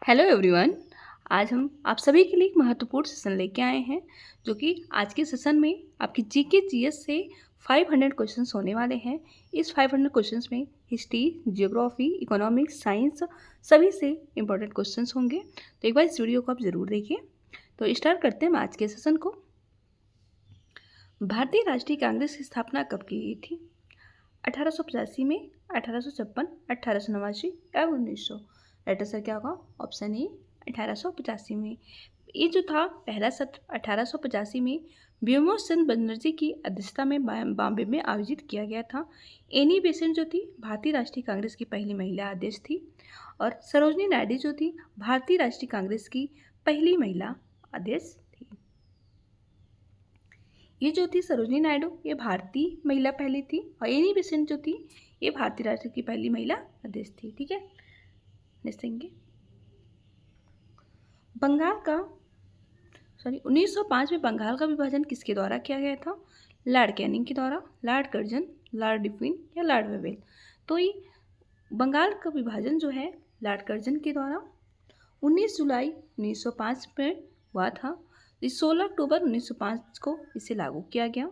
Hello everyone. आज हम आप सभी के लिए एक महत्वपूर्ण सेशन लेके आए हैं जो कि आज के सेशन में आपकी जीके जीएस से 500 क्वेश्चंस होने वाले हैं। इस 500 क्वेश्चंस में हिस्ट्री, जियोग्राफी, इकोनॉमिक्स, साइंस सभी से इम्पोर्टेंट क्वेश्चंस होंगे। तो एक बार इस वीडियो को आप ज़रूर देखिए। तो स्टार्ट करते हैं हम आज के सेशन को। भारतीय राष्ट्रीय कांग्रेस की स्थापना कब की गई थी? 1885 में, 1856, 1889 या 1900? राइट आंसर क्या होगा? ऑप्शन ए 1885 में। ये जो था पहला सत्र 1885 में व्योमकेश चंद्र बनर्जी की अध्यक्षता में बॉम्बे में आयोजित किया गया था। एनी बेसेंट जो थी भारतीय राष्ट्रीय कांग्रेस की पहली महिला अध्यक्ष थी और सरोजनी नायडू जो थी भारतीय राष्ट्रीय कांग्रेस की पहली महिला अध्यक्ष थी। ये जो थी सरोजनी नायडू ये भारतीय महिला पहली थी और एनी बेसेंट जो थी ये भारतीय राष्ट्र की पहली महिला अध्यक्ष थी। ठीक है, नेक्स्ट देखेंगे। बंगाल का 1905 में बंगाल का विभाजन किसके द्वारा किया गया था? लॉर्ड कैनिंग के द्वारा, लॉर्ड कर्जन, लॉर्ड डिफिन या लॉर्ड वेवेल? तो ये बंगाल का विभाजन जो है लॉर्ड कर्जन के द्वारा 19 जुलाई 1905 में हुआ था। 16 अक्टूबर 1905 को इसे लागू किया गया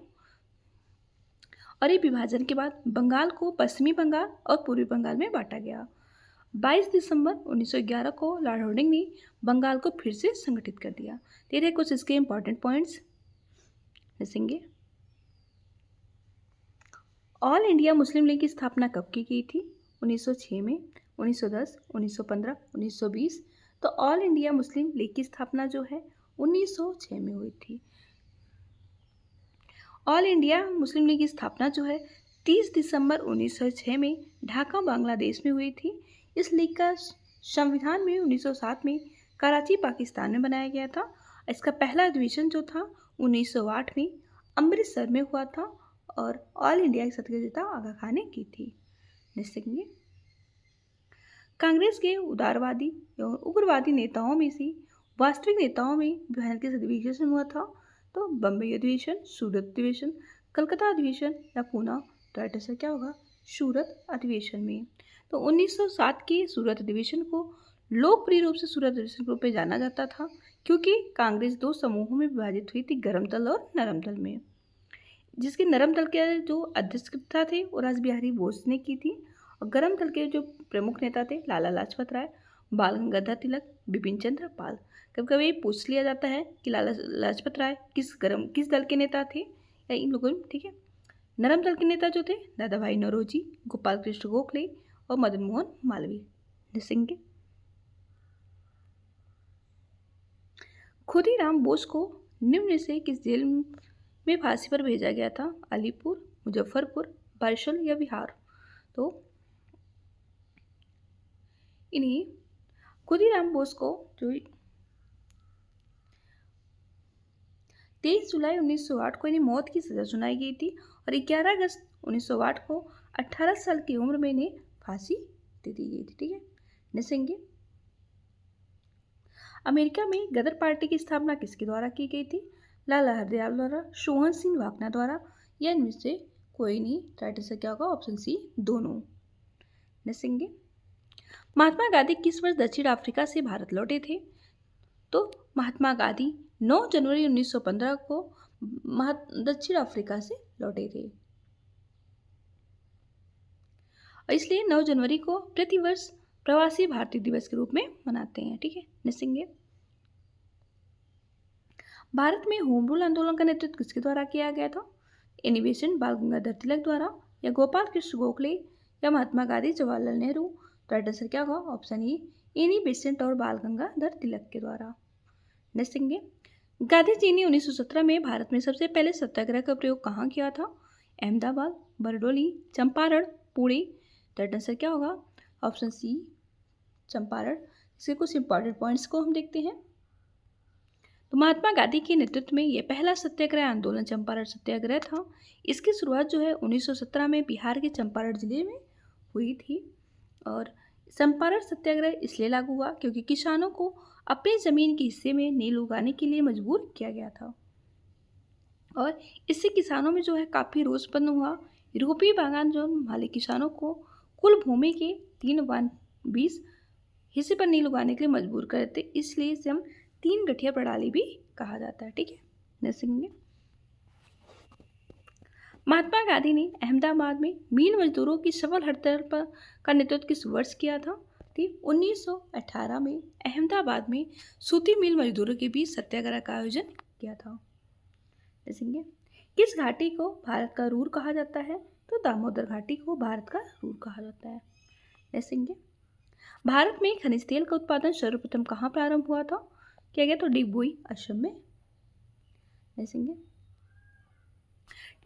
और ये विभाजन के बाद बंगाल को पश्चिमी बंगाल और पूर्वी बंगाल में बांटा गया। 22 दिसंबर 1911 को लॉर्ड हार्डिंग ने बंगाल को फिर से संगठित कर दिया। तेरे कुछ इसके इंपॉर्टेंट पॉइंट्स देखेंगे। ऑल इंडिया मुस्लिम लीग की स्थापना कब की गई थी? 1906 में, 1910, 1915, 1920? तो ऑल इंडिया मुस्लिम लीग की स्थापना जो है 1906 में हुई थी। ऑल इंडिया मुस्लिम लीग की स्थापना जो है 30 दिसंबर 1906 में ढाका बांग्लादेश में हुई थी। इस लीग का संविधान में 1907 में कराची पाकिस्तान में बनाया गया था। इसका पहला अधिवेशन जो था 1908 में अमृतसर में हुआ था और ऑल इंडिया की सदस्यता आगा खान ने की थी। नेक्स्ट देखेंगे। कांग्रेस के उदारवादी एवं उग्रवादी नेताओं में से वास्तविक नेताओं में विभाजन किस अधिवेशन हुआ था? तो बम्बई अधिवेशन, सूरत अधिवेशन, कलकत्ता अधिवेशन या पूना? तो राइट आंसर क्या होगा? सूरत अधिवेशन में। तो 1907 के सूरत अधिवेशन को लोकप्रिय रूप से सूरत अधिवेशन के रूप में जाना जाता था क्योंकि कांग्रेस दो समूहों में विभाजित हुई थी, गर्म दल और नरम दल में। जिसके नरम दल के जो अध्यक्षता थे वो रास बिहारी बोस ने की थी और गर्म दल के जो प्रमुख नेता थे लाला लाजपत राय, बाल गंगाधर तिलक, बिपिन चंद्र पाल। कभी कभी पूछ लिया जाता है कि लाला लाजपत राय किस दल के नेता थे या इन लोगों में। ठीक है, नरम दल के नेता जो थे दादा भाई नौरोजी, गोपाल कृष्ण गोखले और मदन मोहन मालवीय सिंह के। खुदीराम बोस को निम्न में से किस जेल में फांसी पर भेजा गया था? अलीपुर, मुजफ्फरपुर, बारिशल या बिहार? तो इन्हीं खुदीराम बोस को जो 23 जुलाई 1908 को इन्हें मौत की सजा सुनाई गई थी और 11 अगस्त 1908 को 18 साल की उम्र में इन्हें फांसी दे दी गई थी। ठीक है, निसेंगे। अमेरिका में गदर पार्टी की स्थापना किसके द्वारा की गई थी? लाला हरदयाल द्वारा, सोहन सिंह वाकना द्वारा या इनमें से कोई नहीं? राइट आंसर क्या होगा? ऑप्शन सी दोनों। निसेंगे। महात्मा गांधी किस वर्ष दक्षिण अफ्रीका से भारत लौटे थे? तो महात्मा गांधी 9 जनवरी 1915 को दक्षिण अफ्रीका से लौटे थे और इसलिए 9 जनवरी को प्रतिवर्ष प्रवासी भारतीय दिवस के रूप में मनाते हैं। ठीक है, निसेंगे। भारत में होम रूल आंदोलन का नेतृत्व किसके द्वारा किया गया था? एनी बेसेंट, बाल गंगाधर तिलक द्वारा या गोपाल कृष्ण गोखले या महात्मा गांधी, जवाहरलाल नेहरू? तो राइट आंसर क्या होगा? ऑप्शन ई एनी बेसेंट और बाल गंगाधर तिलक के द्वारा। निसेंगे। गांधी जी ने 1917 में भारत में सबसे पहले सत्याग्रह का प्रयोग कहाँ किया था? अहमदाबाद, बरडोली, चंपारण, पुणे? तो राइट आंसर क्या होगा? Option C Champaran. इसके कुछ इंपॉर्टेंट पॉइंट्स को हम देखते हैं। तो महात्मा गांधी के नेतृत्व में यह पहला सत्याग्रह आंदोलन चंपारण सत्याग्रह था। इसकी शुरुआत जो है 1917 में बिहार के चंपारण जिले में हुई थी और चंपारण सत्याग्रह इसलिए लागू हुआ क्योंकि किसानों को अपनी ज़मीन के हिस्से में नील उगाने के लिए मजबूर किया गया था और इससे किसानों में जो है काफ़ी रोष उत्पन्न हुआ। यूरोपीय बागान जो वाले किसानों को कुल भूमि के 3/20 हिस्से पर नील उगाने के लिए मजबूर कर देते, इसलिए इसे हम तीन गठिया प्रणाली भी कहा जाता है। ठीक है, नेक्स्ट देखेंगे। महात्मा गांधी ने अहमदाबाद में मील मजदूरों की सफल हड़ताल पर का नेतृत्व किस वर्ष किया था? 1918 में अहमदाबाद में सूती मिल मजदूरों के बीच सत्याग्रह का आयोजन किया था। देखेंगे, किस घाटी को भारत का रूर कहा जाता है? तो दामोदर घाटी को भारत का रूर कहा जाता है। देखेंगे, भारत में खनिज तेल का उत्पादन सर्वप्रथम कहाँ प्रारंभ हुआ था? किया गया तो डिगबोई असम में। देखेंगे,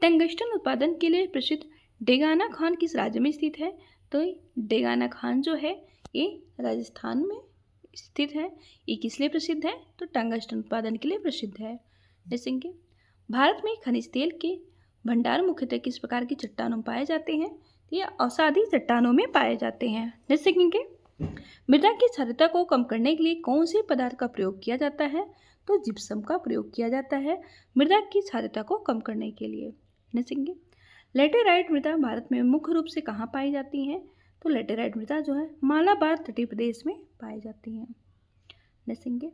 टंगस्टन उत्पादन के लिए प्रसिद्ध डेगाना खान किस राज्य में स्थित है? तो डेगाना खान जो है ये राजस्थान में स्थित है। ये किस लिए प्रसिद्ध है? तो टंगस्टन उत्पादन के लिए प्रसिद्ध है। देखेंगे, भारत में खनिज तेल के भंडार मुख्यतः किस प्रकार की चट्टानों में पाए जाते हैं? ये अवसादी चट्टानों में पाए जाते हैं। देखेंगे, मृदा की क्षारीयता को कम करने के लिए कौन से पदार्थ का प्रयोग किया जाता है? तो जिप्सम का प्रयोग किया जाता है मृदा की क्षारीयता को कम करने के लिए। देखेंगे, लेटेराइट मृदा भारत में मुख्य रूप से कहाँ पाई जाती हैं? तो लेटेराइट मृदा जो है मालाबार तटीय प्रदेश में पाई जाती हैं। देखेंगे,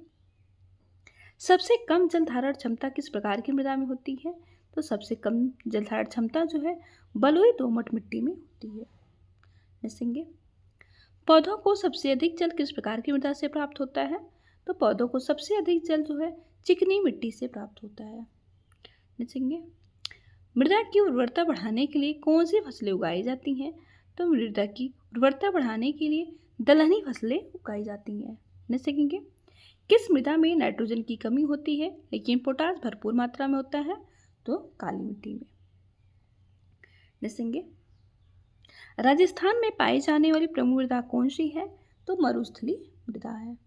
सबसे कम जल धारण क्षमता किस प्रकार की मृदा में होती है? तो सबसे कम जल धारण क्षमता जो है बलुई दोमट मिट्टी में होती है। देखेंगे, पौधों को सबसे अधिक जल किस प्रकार की मृदा से प्राप्त होता है? तो पौधों को सबसे अधिक जल जो है चिकनी मिट्टी से प्राप्त होता है। देखेंगे, मृदा की उर्वरता बढ़ाने के लिए कौन सी फसलें उगाई जाती हैं? तो मृदा की उर्वरता बढ़ाने के लिए दलहनी फसलें उगाई जाती हैं। देखेंगे, किस मृदा में नाइट्रोजन की कमी होती है लेकिन पोटास भरपूर मात्रा में होता है? तो काली मिट्टी में। देखेंगे, राजस्थान में पाई जाने वाली प्रमुख मृदा कौन सी है? तो मरुस्थलीय मृदा है।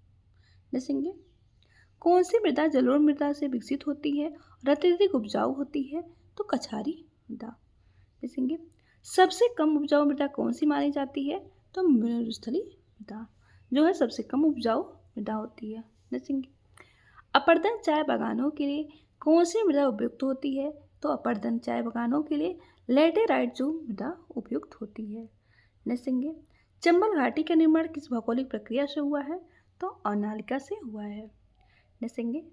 देखेंगे, कौन सी मृदा जलोढ़ मृदा से विकसित होती है और अत्यधिक उपजाऊ होती है? तो कछारी मृदा। देखेंगे, सबसे कम उपजाऊ मृदा कौन सी मानी जाती है? तो मरुस्थलीय मृदा जो है सबसे कम उपजाऊ मृदा होती है। देखेंगे, अपर्दन चाय बागानों के लिए कौन सी मृदा उपयुक्त होती है? तो अपर्दन चाय बागानों के लिए लेटेराइट जो मृदा उपयुक्त होती है। देखेंगे, चंबल घाटी का निर्माण किस भौगोलिक प्रक्रिया से हुआ है? तो अनालिका से हुआ है। देखेंगे,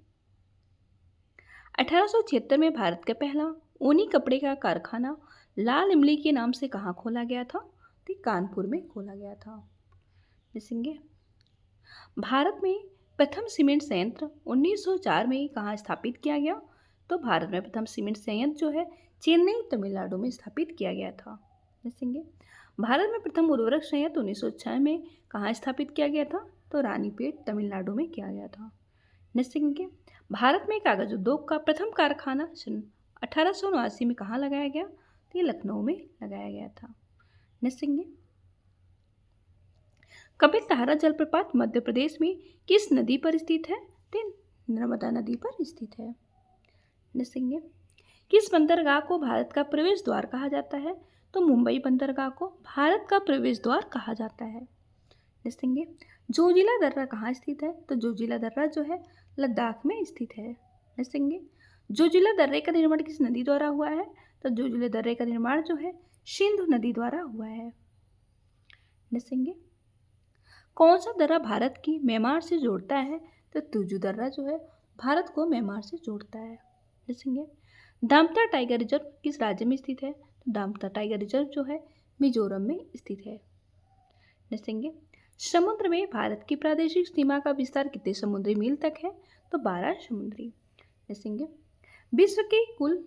1876 में भारत का पहला ऊनी कपड़े का कारखाना लाल इमली के नाम से कहाँ खोला गया था? तो कानपुर में खोला गया था। देखेंगे, भारत में प्रथम सीमेंट संयंत्र 1904 में कहाँ स्थापित किया गया? तो भारत में प्रथम सीमेंट संयंत्र जो है चेन्नई तमिलनाडु में स्थापित किया गया था। देखेंगे, भारत में प्रथम उर्वरक संयंत्र 1906 में कहाँ स्थापित किया गया था? तो रानीपेट तमिलनाडु में किया गया था। देखेंगे, भारत में कागज उद्योग का प्रथम कारखाना सन 1879 में कहाँ लगाया गया? तो ये लखनऊ में लगाया गया था। देखेंगे, कपिल-ताहरा जलप्रपात मध्य प्रदेश में किस नदी पर स्थित है? तो नर्मदा नदी पर स्थित है। देखेंगे, किस बंदरगाह को भारत का प्रवेश द्वार कहा जाता है? तो मुंबई बंदरगाह को भारत का प्रवेश द्वार कहा जाता है। देखेंगे, जोजिला दर्रा कहाँ स्थित है? तो जोजिला दर्रा जो है लद्दाख में स्थित है। देखेंगे, जोजिला दर्रे का निर्माण किस नदी द्वारा हुआ है? तो जोजिला दर्रे का निर्माण जो है सिंधु नदी द्वारा हुआ है। देखेंगे, कौन सा दर्रा भारत की म्यांमार से जोड़ता है? तो तुजू दर्रा जो है भारत को म्यांमार से जोड़ता है। देखेंगे, दामता टाइगर रिजर्व किस राज्य में स्थित है? तो दामता टाइगर रिजर्व जो है मिजोरम में स्थित है। देखेंगे, समुद्र में भारत की प्रादेशिक सीमा का विस्तार कितने समुद्री मील तक है? तो 12 समुद्री। देखेंगे, विश्व की कुल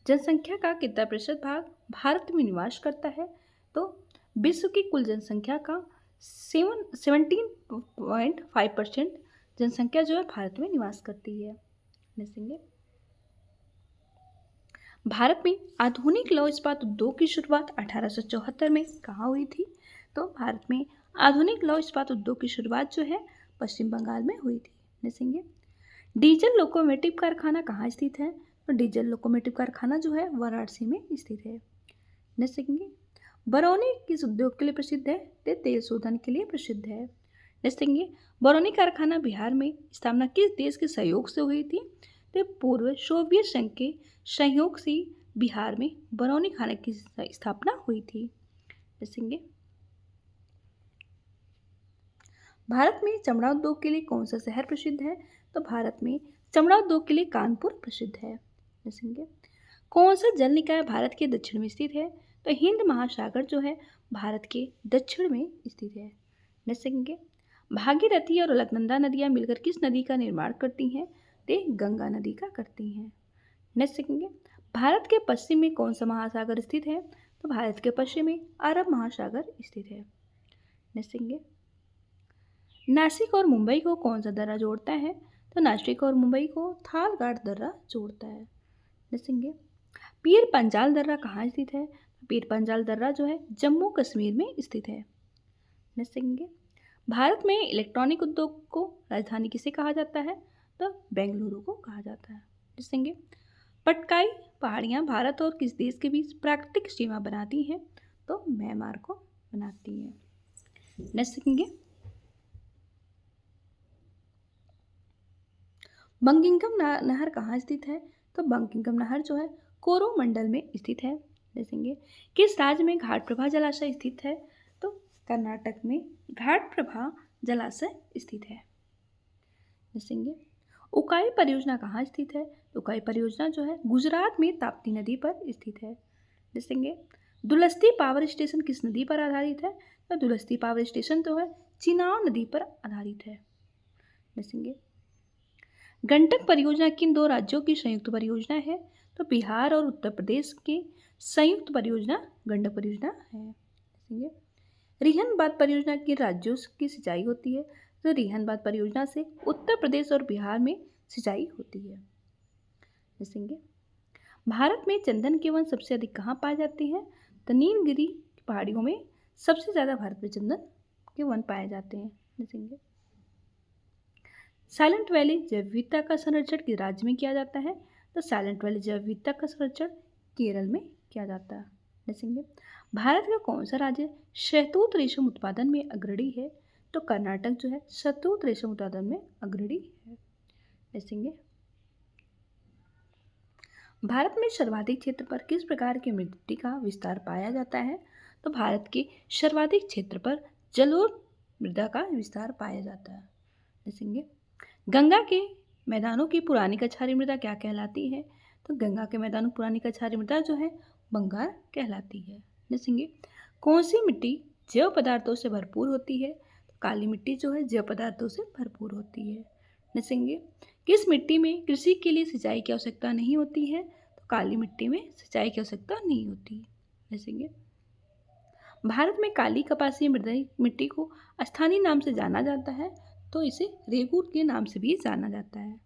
जनसंख्या का कितना प्रतिशत भाग भारत में निवास करता है? तो विश्व की कुल जनसंख्या का 17.5% जनसंख्या जो है भारत में निवास करती है। देखेंगे, भारत में आधुनिक लौह इस्पात उद्योग की शुरुआत 1874 में कहाँ हुई थी? तो भारत में आधुनिक लौह इस्पात उद्योग की शुरुआत जो है पश्चिम बंगाल में हुई थी। देखेंगे, डीजल लोकोमोटिव कारखाना कहाँ स्थित है? तो डीजल लोकोमोटिव कारखाना जो है वाराणसी में स्थित है। देखेंगे, बरौनी किस उद्योग के लिए प्रसिद्ध है? तो तेल शोधन के लिए प्रसिद्ध है। देखेंगे, बरौनी कारखाना बिहार में स्थापना किस देश के सहयोग से हुई थी? तो पूर्व सोवियत संघ के सहयोग से बिहार में बरौनी कारखाने की स्थापना हुई थी। देखेंगे, भारत में चमड़ा उद्योग के लिए कौन सा शहर प्रसिद्ध है? तो भारत में चमड़ा उद्योग के लिए कानपुर प्रसिद्ध है। देखेंगे कौन सा जल निकाय भारत के दक्षिण में स्थित है? तो हिंद महासागर जो है भारत के दक्षिण में स्थित है। देखेंगे भागीरथी और अलकनंदा नदियां मिलकर किस नदी का निर्माण करती हैं? तो गंगा नदी का करती हैं। नेक्स्ट देखेंगे भारत के पश्चिम में कौन सा महासागर स्थित है? तो भारत के पश्चिम में अरब महासागर स्थित है। नेक्स्ट देखेंगे नासिक और मुंबई को कौन सा दर्रा जोड़ता है? तो नासिक और मुंबई को थालघाट दर्रा जोड़ता है। देखेंगे पीर पंजाल दर्रा कहाँ स्थित है? पीर पंजाल दर्रा जो है जम्मू कश्मीर में स्थित है। देखेंगे भारत में इलेक्ट्रॉनिक उद्योग को राजधानी किसे कहा जाता है? तो बेंगलुरु को कहा जाता है। देखेंगे पटकाई पहाड़ियाँ भारत और किस देश के बीच प्राकृतिक सीमा बनाती हैं? तो म्यांमार को बनाती हैं। नेक्स्ट देखेंगे बंकिंगम नहर कहाँ स्थित है? तो बंकिंगम नहर जो है कोरोमंडल में स्थित है। देखेंगे किस राज्य में घाटप्रभा जलाशय स्थित है? तो कर्नाटक में घाटप्रभा जलाशय स्थित है। देखेंगे उकाई परियोजना कहाँ स्थित है? उकाई परियोजना जो है गुजरात में ताप्ती नदी पर स्थित है। देखेंगे दुलस्ती पावर स्टेशन किस नदी पर आधारित है? तो दुलस्ती पावर स्टेशन जो है चिनाब नदी पर आधारित है। देखेंगे गंडक परियोजना किन दो राज्यों की संयुक्त परियोजना है? तो बिहार और उत्तर प्रदेश की संयुक्त परियोजना गंडक परियोजना है। देखेंगे रिहन बांध परियोजना किन राज्यों की सिंचाई होती है? तो रिहन बांध परियोजना से उत्तर प्रदेश और बिहार में सिंचाई होती है। देखेंगे भारत में चंदन के वन सबसे अधिक कहाँ पाए जाते हैं? तो नीलगिरी पहाड़ियों में सबसे ज़्यादा भारत में चंदन के वन पाए जाते हैं। देखेंगे साइलेंट वैली जैव विविधता का संरक्षण किस राज्य में किया जाता है? तो साइलेंट वैली जैव विविधता का संरक्षण केरल में किया जाता है। देखेंगे भारत का कौन सा राज्य शहतूत रेशम उत्पादन में अग्रणी है? तो कर्नाटक जो है शहतूत रेशम उत्पादन में अग्रणी है। देखेंगे भारत में सर्वाधिक क्षेत्र पर किस प्रकार की मिट्टी का विस्तार पाया जाता है? तो भारत के सर्वाधिक क्षेत्र पर जलोढ़ मृदा का विस्तार पाया जाता है। देखेंगे गंगा के मैदानों की पुरानी कछारी मृदा क्या कहलाती है? तो गंगा के मैदानों की पुरानी कछारी मृदा जो है बंगार कहलाती है। देखेंगे कौन सी मिट्टी जैव पदार्थों से भरपूर होती है? तो काली मिट्टी जो है जैव पदार्थों से भरपूर होती है। देखेंगे किस मिट्टी में कृषि के लिए सिंचाई की आवश्यकता नहीं होती है? तो काली मिट्टी में सिंचाई की आवश्यकता नहीं होती। देखेंगे भारत में काली कपासी मिट्टी को स्थानीय नाम से जाना जाता है, तो इसे रेगूर के नाम से भी जाना जाता है।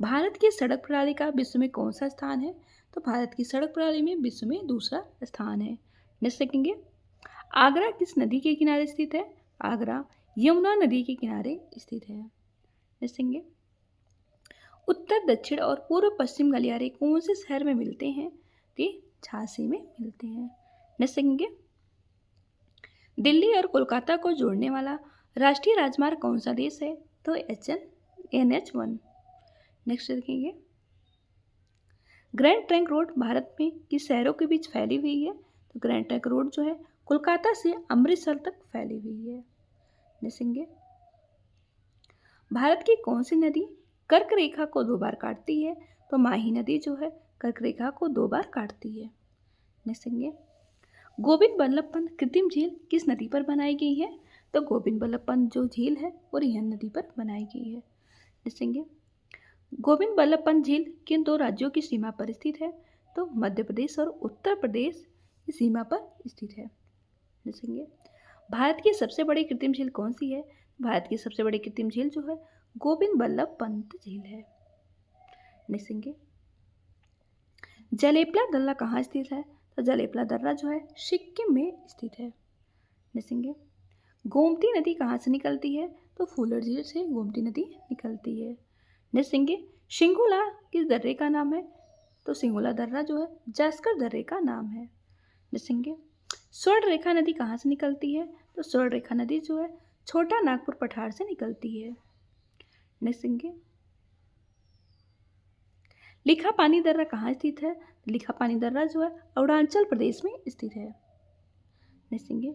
भारत की सड़क प्रणाली का विश्व में कौन सा स्थान है? तो भारत की सड़क प्रणाली में विश्व में दूसरा स्थान है। नेक्स्ट देखेंगे आगरा किस नदी के किनारे स्थित है? आगरा यमुना नदी के किनारे स्थित है। देखेंगे उत्तर दक्षिण और पूर्व पश्चिम गलियारे कौन से शहर में मिलते हैं? तो झांसी में मिलते हैं। नेक्स्ट देखेंगे दिल्ली और कोलकाता को जोड़ने वाला राष्ट्रीय राजमार्ग कौन सा देश है? तो NH1। नेक्स्ट देखेंगे ग्रैंड ट्रंक रोड भारत में किस शहरों के बीच फैली हुई है? तो ग्रैंड ट्रंक रोड जो है कोलकाता से अमृतसर तक फैली हुई है। देखेंगे भारत की कौन सी नदी कर्क रेखा को 2 बार काटती है? तो माही नदी जो है कर्क रेखा को 2 बार काटती है। देखेंगे गोविंद बल्लभ पंत कृत्रिम झील किस नदी पर बनाई गई है? तो गोविंद बल्लभ पंत जो झील है वो रिहन नदी पर बनाई गई है। देखेंगे गोविंद बल्लभ पंत झील किन 2 राज्यों की सीमा पर स्थित है? तो मध्य प्रदेश और उत्तर प्रदेश की सीमा पर स्थित है। देखेंगे भारत की सबसे बड़ी कृत्रिम झील कौन सी है? भारत की सबसे बड़ी कृत्रिम झील जो है गोविंद बल्लभ पंत झील है। देखेंगे जलेपला दर्रा कहाँ स्थित है? तो जलेपला दर्रा जो है सिक्किम में स्थित है। देखेंगे गोमती नदी कहाँ से निकलती है? तो फूलर झील से गोमती नदी निकलती है। देखेंगे सिंगोला किस दर्रे का नाम है? तो सिंगोला दर्रा जो है जास्कर दर्रे का नाम है। देखेंगे स्वर्ण रेखा नदी कहाँ से निकलती है? तो स्वर्ण रेखा नदी जो है छोटा नागपुर पठार से निकलती है। देखेंगे लिखा पानी दर्रा कहाँ स्थित है? लिखा पानी दर्रा जो है अरुणाचल प्रदेश में स्थित है। देखेंगे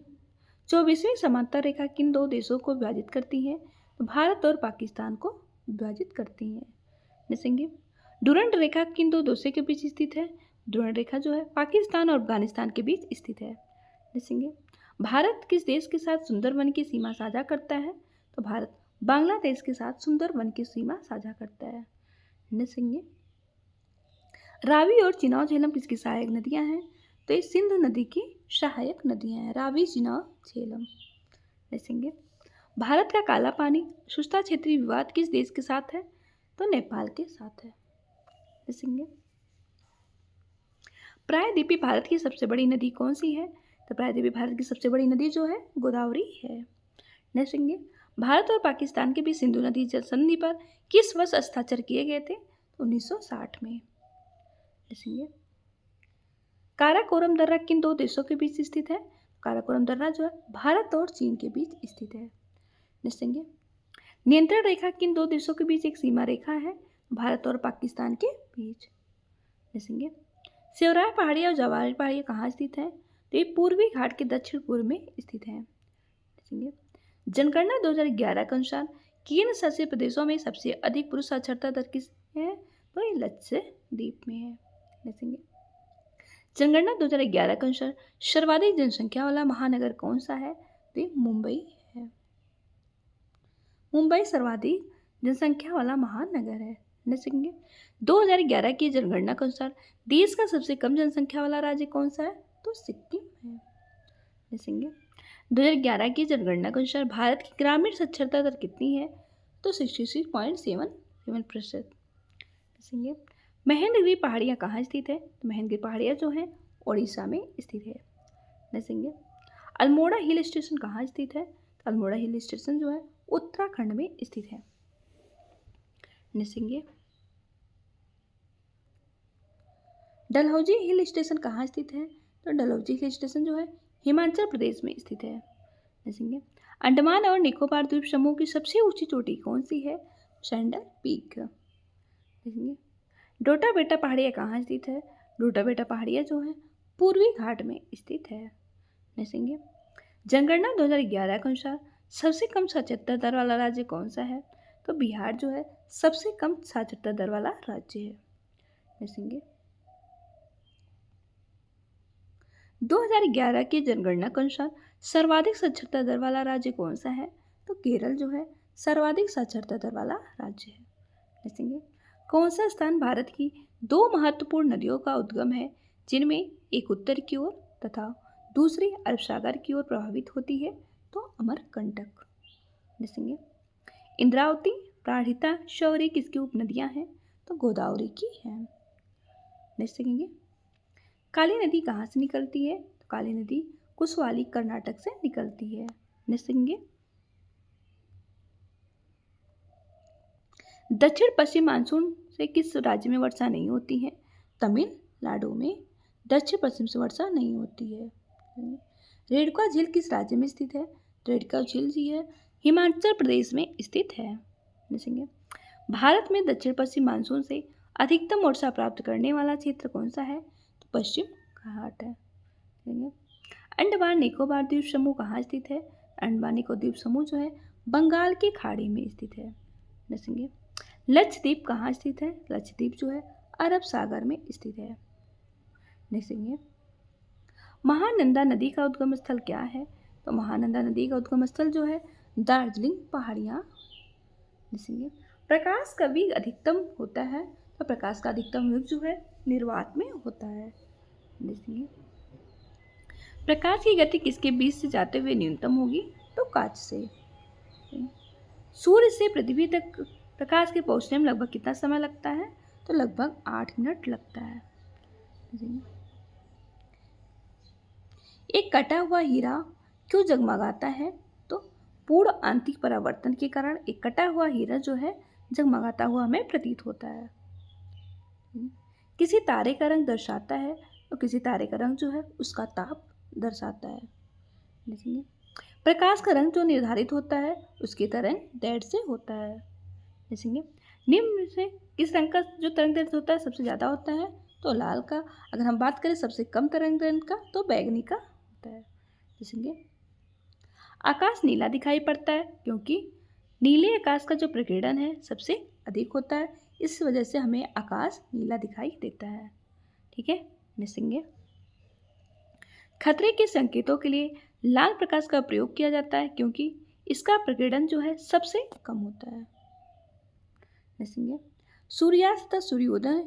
24वीं समांतर रेखा किन दो देशों को विभाजित करती है? तो भारत और पाकिस्तान को विभाजित करती है। देखेंगे डुरंड रेखा किन दो देशों के बीच स्थित है? डुरंड रेखा जो है पाकिस्तान और अफगानिस्तान के बीच स्थित है। देखेंगे भारत किस देश के साथ सुंदरवन की सीमा साझा करता है? तो भारत बांग्लादेश के साथ सुंदरवन की सीमा साझा करता है। देखेंगे रावी और चिनाब झेलम किसकी सहायक नदियां हैं? तो ये सिंधु नदी की सहायक नदियां हैं, रावी, चिनाब, झेलम। देखेंगे भारत का काला पानी शुष्ता क्षेत्रीय विवाद किस देश के साथ है? तो नेपाल के साथ है। देखेंगे प्रायद्वीपीय भारत की सबसे बड़ी नदी कौन सी है? तो प्रायद्वीपीय भारत की सबसे बड़ी नदी जो है गोदावरी है। देखेंगे भारत और पाकिस्तान के बीच सिंधु नदी जल संधि पर किस वर्ष हस्ताक्षर किए गए थे? 1960 में। देखेंगे काराकोरम दर्रा किन दो देशों के बीच स्थित है? काराकोरम दर्रा जो है भारत और चीन के बीच स्थित है। देखेंगे नियंत्रण रेखा किन दो देशों के बीच एक सीमा रेखा है? भारत और पाकिस्तान के बीच। देखेंगे सेवराय पहाड़ी और जवाहर पहाड़ी कहाँ स्थित है? तो ये पूर्वी घाट के दक्षिण पूर्व में स्थित है। देखेंगे जनगणना 2011 के अनुसार केंद्र शासित प्रदेशों में सबसे अधिक पुरुष साक्षरता दर किस है? तो ये लक्षद्वीप में है। देखेंगे जनगणना 2011 के अनुसार सर्वाधिक जनसंख्या वाला महानगर कौन सा है? तो ये मुंबई है। मुंबई सर्वाधिक जनसंख्या वाला महानगर है। देखेंगे 2011 की जनगणना के अनुसार देश का सबसे कम जनसंख्या वाला राज्य कौन सा है? तो सिक्किम है। देखेंगे 2011 की जनगणना के अनुसार भारत की ग्रामीण साक्षरता दर कितनी है? तो 66.77%। देखेंगे महेंद्रगिरी पहाड़ियाँ कहाँ स्थित है? तो महेंद्रगिरी पहाड़ियाँ जो हैं ओडिशा में स्थित है। देखेंगे अल्मोड़ा हिल स्टेशन कहाँ स्थित है? तो अल्मोड़ा हिल स्टेशन जो है उत्तराखंड में स्थित है। देखेंगे डलहौजी हिल स्टेशन कहाँ स्थित है? तो डलहौजी हिल स्टेशन जो है हिमाचल प्रदेश में स्थित है। देखेंगे अंडमान और निकोबार द्वीप समूह की सबसे ऊंची चोटी कौन सी है? Sandal peak. देखेंगे डोटा बेटा पहाड़ियाँ कहाँ स्थित है? डोटा बेटा पहाड़ियाँ जो है पूर्वी घाट में स्थित है। देखेंगे जनगणना 2011 के अनुसार सबसे कम साक्षरता दर वाला राज्य कौन सा है? तो बिहार जो है सबसे कम साक्षरता दर वाला राज्य है। देखेंगे 2011 की जनगणना के अनुसार सर्वाधिक साक्षरता दर वाला राज्य कौन सा है? तो केरल जो है सर्वाधिक साक्षरता दर वाला राज्य है। देखेंगे कौन सा स्थान भारत की दो महत्वपूर्ण नदियों का उद्गम है जिनमें एक उत्तर की ओर तथा दूसरी अरब सागर की ओर प्रभावित होती है? तो अमरकंटक। देखेंगे इंद्रावती, प्राणहिता, शौरी किसकी उपनदियां हैं? तो गोदावरी की हैं। देखेंगे काली नदी कहाँ से निकलती है? तो काली नदी कुशवाली कर्नाटक से निकलती है। देखेंगे दक्षिण पश्चिम मानसून से किस राज्य में वर्षा नहीं होती है? तमिलनाडु में दक्षिण पश्चिम से वर्षा नहीं होती है। रेणुका झील किस राज्य में स्थित है? रेणुका झील जी है हिमाचल प्रदेश में स्थित है। देखेंगे भारत में दक्षिण पश्चिम मानसून से अधिकतम वर्षा प्राप्त करने वाला क्षेत्र कौन सा है? तो पश्चिम घाट है। अंडमान निकोबार द्वीप समूह कहाँ स्थित है? अंडमान निकोबार द्वीप समूह जो है बंगाल की खाड़ी में स्थित है। देखेंगे लक्षद्वीप कहाँ स्थित है? लक्षद्वीप जो है अरब सागर में स्थित है। देखेंगे महानंदा नदी का उद्गम स्थल क्या है? तो महानंदा नदी का उद्गम स्थल जो है दार्जिलिंग पहाड़ियाँ। देखेंगे प्रकाश का वेग अधिकतम होता है तो प्रकाश का अधिकतम वेग जो है निर्वात में होता है। देखेंगे प्रकाश की गति किसके बीच से जाते हुए न्यूनतम होगी? तो कांच से। सूर्य से पृथ्वी तक प्रकाश के पहुंचने में लगभग कितना समय लगता है? तो लगभग 8 मिनट लगता है। एक कटा हुआ हीरा क्यों जगमगाता है? तो पूर्ण आंतरिक परावर्तन के कारण एक कटा हुआ हीरा जो है जगमगाता हुआ हमें प्रतीत होता है। किसी तारे का रंग दर्शाता है तो किसी तारे का रंग जो है उसका ताप दर्शाता है। देखेंगे प्रकाश का रंग जो निर्धारित होता है उसकी तरंग दैर्ध्य से होता है। देखेंगे निम्न से किस रंग का जो तरंग दैर्ध्य होता है सबसे ज़्यादा होता है? तो लाल का। अगर हम बात करें सबसे कम तरंग दैर्ध्य का तो बैंगनी का होता है। देखेंगे आकाश नीला दिखाई पड़ता है क्योंकि नीले आकाश का जो प्रकीर्णन है सबसे अधिक होता है, इस वजह से हमें आकाश नीला दिखाई देता है। ठीक है, निसंज्ञ। खतरे के संकेतों के लिए लाल प्रकाश का प्रयोग किया जाता है क्योंकि इसका प्रकीर्णन जो है सबसे कम होता है। निसंज्ञ। सूर्यास्त तथा सूर्योदय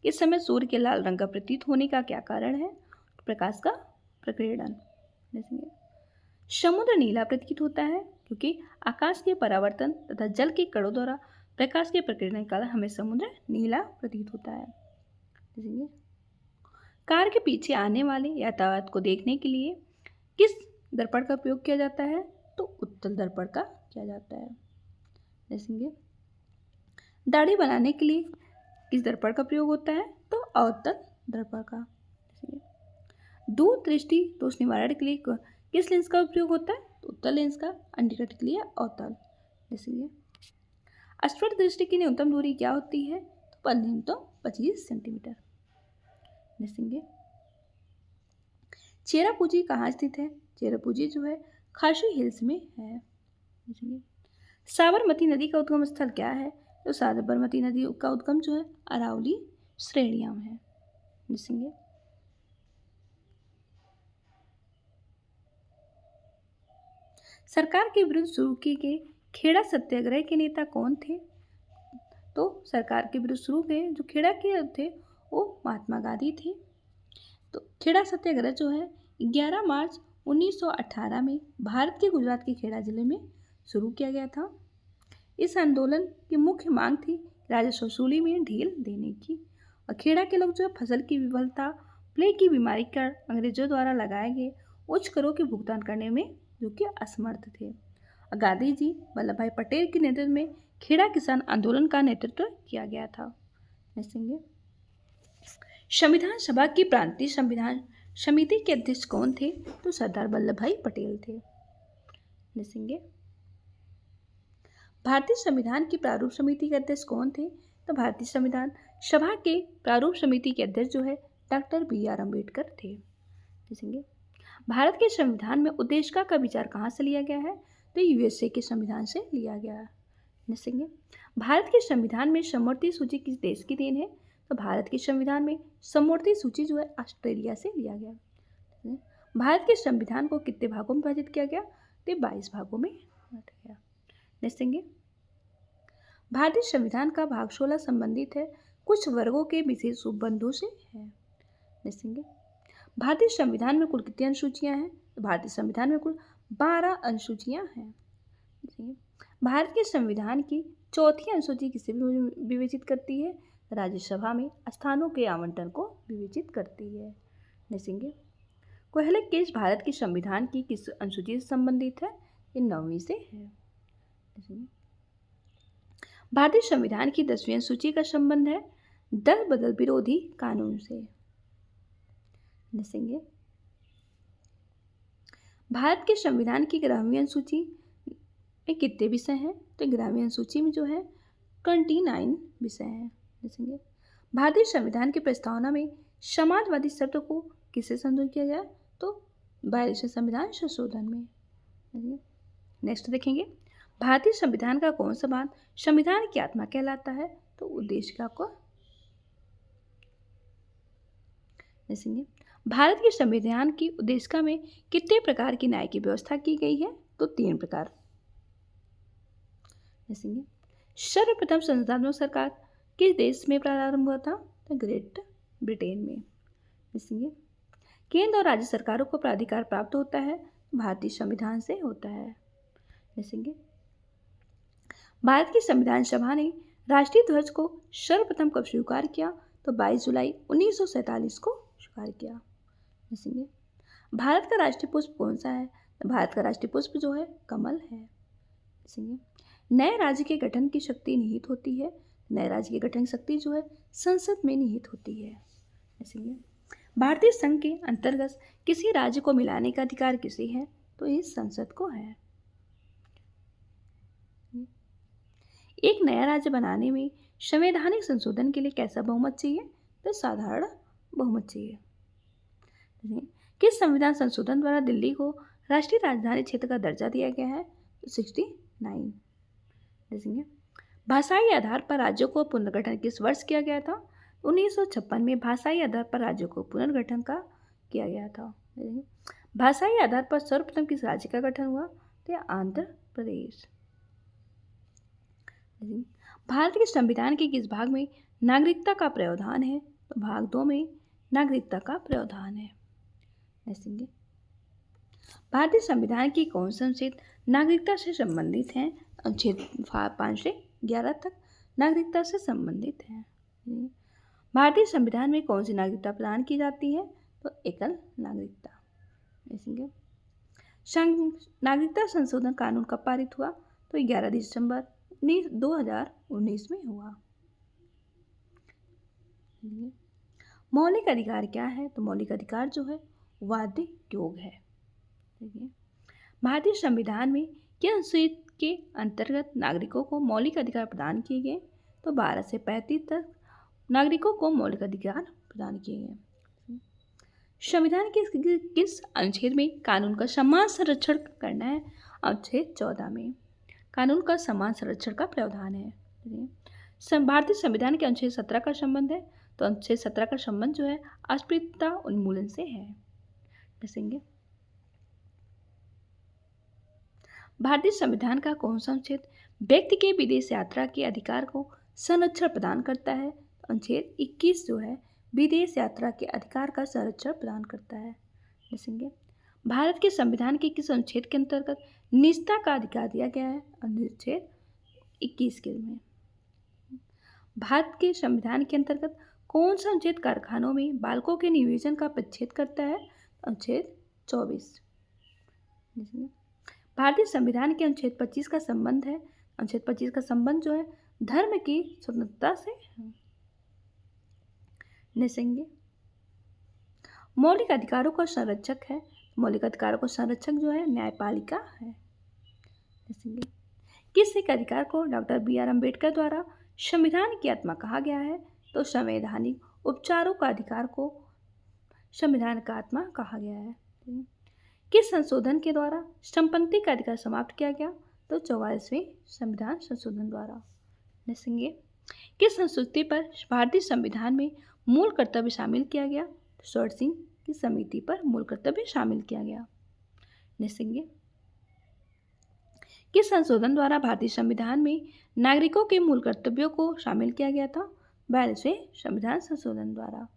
के समय सूर्य के लाल रंग का प्रतीत होने का क्या कारण है? प्रकाश का प्रकीर्णन। निसंज्ञ। समुद्र नीला प्रतीत होता है क्योंकि आकाश के परावर्तन तथा जल के कणों द्वारा प्रकाश के प्रकीर्णन के कारण हमें समुद्र नीला प्रतीत होता है। कार के पीछे आने वाले यातायात को देखने के लिए किस दर्पण का प्रयोग किया जाता है? तो उत्तल दर्पण का किया जाता है। देखेंगे दाढ़ी बनाने के लिए किस दर्पण का प्रयोग होता है? तो अवतल दर्पण का। दूर दृष्टि दोष निवारण के लिए किस लेंस का उपयोग होता है? तो उत्तल लेंस का। अंडरकट के लिए अवतल। जैसे अस्पष्ट दृष्टि की न्यूनतम दूरी क्या होती है? तो न्यूनतम 25 सेंटीमीटर। देखेंगे चेरापूंजी कहाँ स्थित है? चेरापूंजी जो है खासी हिल्स में है। देखेंगे साबरमती नदी का उद्गम स्थल क्या है? तो साबरमती नदी का उद्गम जो है अरावली श्रेणियां में है। देखेंगे सरकार के विरुद्ध शुरू किए गए खेड़ा सत्याग्रह के नेता कौन थे? तो सरकार के विरुद्ध शुरू गए जो खेड़ा के थे वो महात्मा गांधी थे। तो खेड़ा सत्याग्रह जो है 11 मार्च 1918 में भारत के गुजरात के खेड़ा जिले में शुरू किया गया था। इस आंदोलन की मुख्य मांग थी राजस्व वसूली में ढील देने की। और खेड़ा के लोग जो है फसल की विफलता, प्लेग की बीमारी का अंग्रेजों द्वारा लगाए गए उच्च करों के भुगतान करने में जो कि असमर्थ थे। गांधी जी वल्लभ भाई पटेल के नेतृत्व में खेड़ा किसान आंदोलन का नेतृत्व किया गया था। संविधान सभा की प्रांतीय संविधान समिति के अध्यक्ष कौन थे? तो सरदार वल्लभ भाई पटेल थे। भारतीय संविधान की प्रारूप समिति के अध्यक्ष कौन थे? तो भारतीय संविधान सभा के प्रारूप समिति के अध्यक्ष जो है डॉक्टर BR अम्बेडकर थे। भारत के संविधान में उद्देशिका का विचार कहाँ से लिया गया है? तो USA के संविधान से लिया गया है। भारत के संविधान में समवर्ती सूची किस देश की देन है? तो भारत के संविधान में समवर्ती सूची जो है ऑस्ट्रेलिया से लिया गया। भारत के संविधान को कितने भागों में विभाजित किया गया? तो 22 भागों में बांटा गया। देखेंगे भारतीय संविधान का भाग 16 संबंधित है कुछ वर्गों के विशेष उपबंधों से है। देखेंगे भारतीय संविधान में कुल कितनी अनुसूचियां हैं? तो भारतीय संविधान में कुल 12 अनुसूचियां हैं। भारत के संविधान की चौथी अनुसूची किसे विवेचित करती है? राज्यसभा में स्थानों के आवंटन को विवेचित करती है। देखेंगे पहले केस भारत के संविधान की किस अनुसूची से संबंधित है? ये 9वीं से है। भारतीय संविधान की 10वीं अनुसूची का संबंध है दल बदल विरोधी कानून से। देखेंगे भारत के संविधान की 11वीं अनुसूची में कितने विषय हैं? तो 11वीं अनुसूची में जो है 29 विषय हैं। देखेंगे भारतीय संविधान की प्रस्तावना में समाजवादी शब्द को किससे संशोधित किया गया? तो 42वें संविधान संशोधन में। नेक्स्ट देखेंगे भारतीय संविधान का कौन सा भाग संविधान की आत्मा कहलाता है? तो उद्देशिका को। देखेंगे भारत के संविधान की उद्देशिका में कितने प्रकार की न्याय की व्यवस्था की गई है? तो 3 प्रकार। देखेंगे सर्वप्रथम संसदात्मक सरकार किस देश में प्रारंभ हुआ था? तो ग्रेट ब्रिटेन में। देखेंगे केंद्र और राज्य सरकारों को प्राधिकार प्राप्त होता है भारतीय संविधान से होता है। देखेंगे भारत की संविधान सभा ने राष्ट्रीय ध्वज को सर्वप्रथम कब स्वीकार किया? तो 22 जुलाई 1947 को स्वीकार किया। देखेंगे भारत का राष्ट्रीय पुष्प कौन सा है? तो भारत का राष्ट्रीय पुष्प जो है कमल है। देखेंगे नए राज्य के गठन की शक्ति निहित होती है। नए राज्य की गठन शक्ति जो है संसद में निहित होती है। देखेंगे भारतीय संघ के अंतर्गत किसी राज्य को मिलाने का अधिकार किसे है? तो ये संसद को है। एक नया राज्य बनाने में संवैधानिक संशोधन के लिए कैसा बहुमत चाहिए? तो साधारण बहुमत चाहिए। किस संविधान संशोधन द्वारा दिल्ली को राष्ट्रीय राजधानी क्षेत्र का दर्जा दिया गया है तो 69। देखेंगे भाषाई आधार पर राज्यों को पुनर्गठन किस वर्ष किया गया था? 1956 में भाषाई आधार पर राज्यों को पुनर्गठन का किया गया था। भाषाई आधार पर सर्वप्रथम किस राज्य का गठन हुआ? तो आंध्र प्रदेश। भारत के संविधान के किस भाग में नागरिकता का प्रावधान है? तो भाग 2 में नागरिकता का प्रावधान है। भारतीय संविधान की कौन सा अनुच्छेद नागरिकता से संबंधित है? अनुच्छेद 5 से 11 तक नागरिकता से संबंधित है। भारतीय संविधान में कौन सी नागरिकता प्रदान की जाती है? तो एकल नागरिकता। नागरिकता संशोधन कानून कब पारित हुआ? तो 11 दिसंबर 2019 में हुआ। मौलिक अधिकार क्या है? तो मौलिक अधिकार जो है वाद्य योग है। भारतीय संविधान में किस अनुच्छेद के अंतर्गत नागरिकों को मौलिक अधिकार प्रदान किए गए? तो 12 से 35 तक नागरिकों को मौलिक अधिकार प्रदान किए गए। संविधान के किस अनुच्छेद में कानून का समान संरक्षण करना है? अनुच्छेद 14 में कानून का समान संरक्षण का प्रावधान है। भारतीय संविधान के अनुच्छेद 17 का संबंध है तो अनुच्छेद 17 का संबंध जो है अस्पृश्यता उन्मूलन से है। देखेंगे भारतीय संविधान का कौन सा अनुच्छेद व्यक्ति के विदेश यात्रा के अधिकार को संरक्षण प्रदान करता है? अनुच्छेद 21 जो है विदेश यात्रा के अधिकार का संरक्षण प्रदान करता है। देखेंगे भारत के संविधान के किस अनुच्छेद के अंतर्गत निजता का अधिकार दिया गया है? अनुच्छेद 21 के में। भारत के संविधान के अंतर्गत कौन सा अनुच्छेद कारखानों में बालकों के निवेशन का परिच्छेद करता है? अनुच्छेद 24। भारतीय संविधान के अनुच्छेद 25 का संबंध है। अनुच्छेद 25 का संबंध जो है धर्म की स्वतंत्रता से है। देखेंगे मौलिक अधिकारों का संरक्षक है। मौलिक अधिकारों का संरक्षक जो है न्यायपालिका है। देखेंगे किस एक अधिकार को डॉक्टर बी आर अम्बेडकर द्वारा संविधान की आत्मा कहा गया है? तो संवैधानिक उपचारों का अधिकार को संविधान का आत्मा कहा गया है। किस संशोधन के द्वारा संपत्ति का अधिकार समाप्त किया गया? तो 44वें संविधान संशोधन द्वारा। देखेंगे किस संस्कृति पर भारतीय संविधान में मूल कर्तव्य शामिल किया गया? शॉर्ट सिंह की समिति पर मूल कर्तव्य शामिल किया गया। देखेंगे किस संशोधन द्वारा भारतीय संविधान में नागरिकों के मूल कर्तव्यों को शामिल किया गया था? 42वें संविधान संशोधन द्वारा।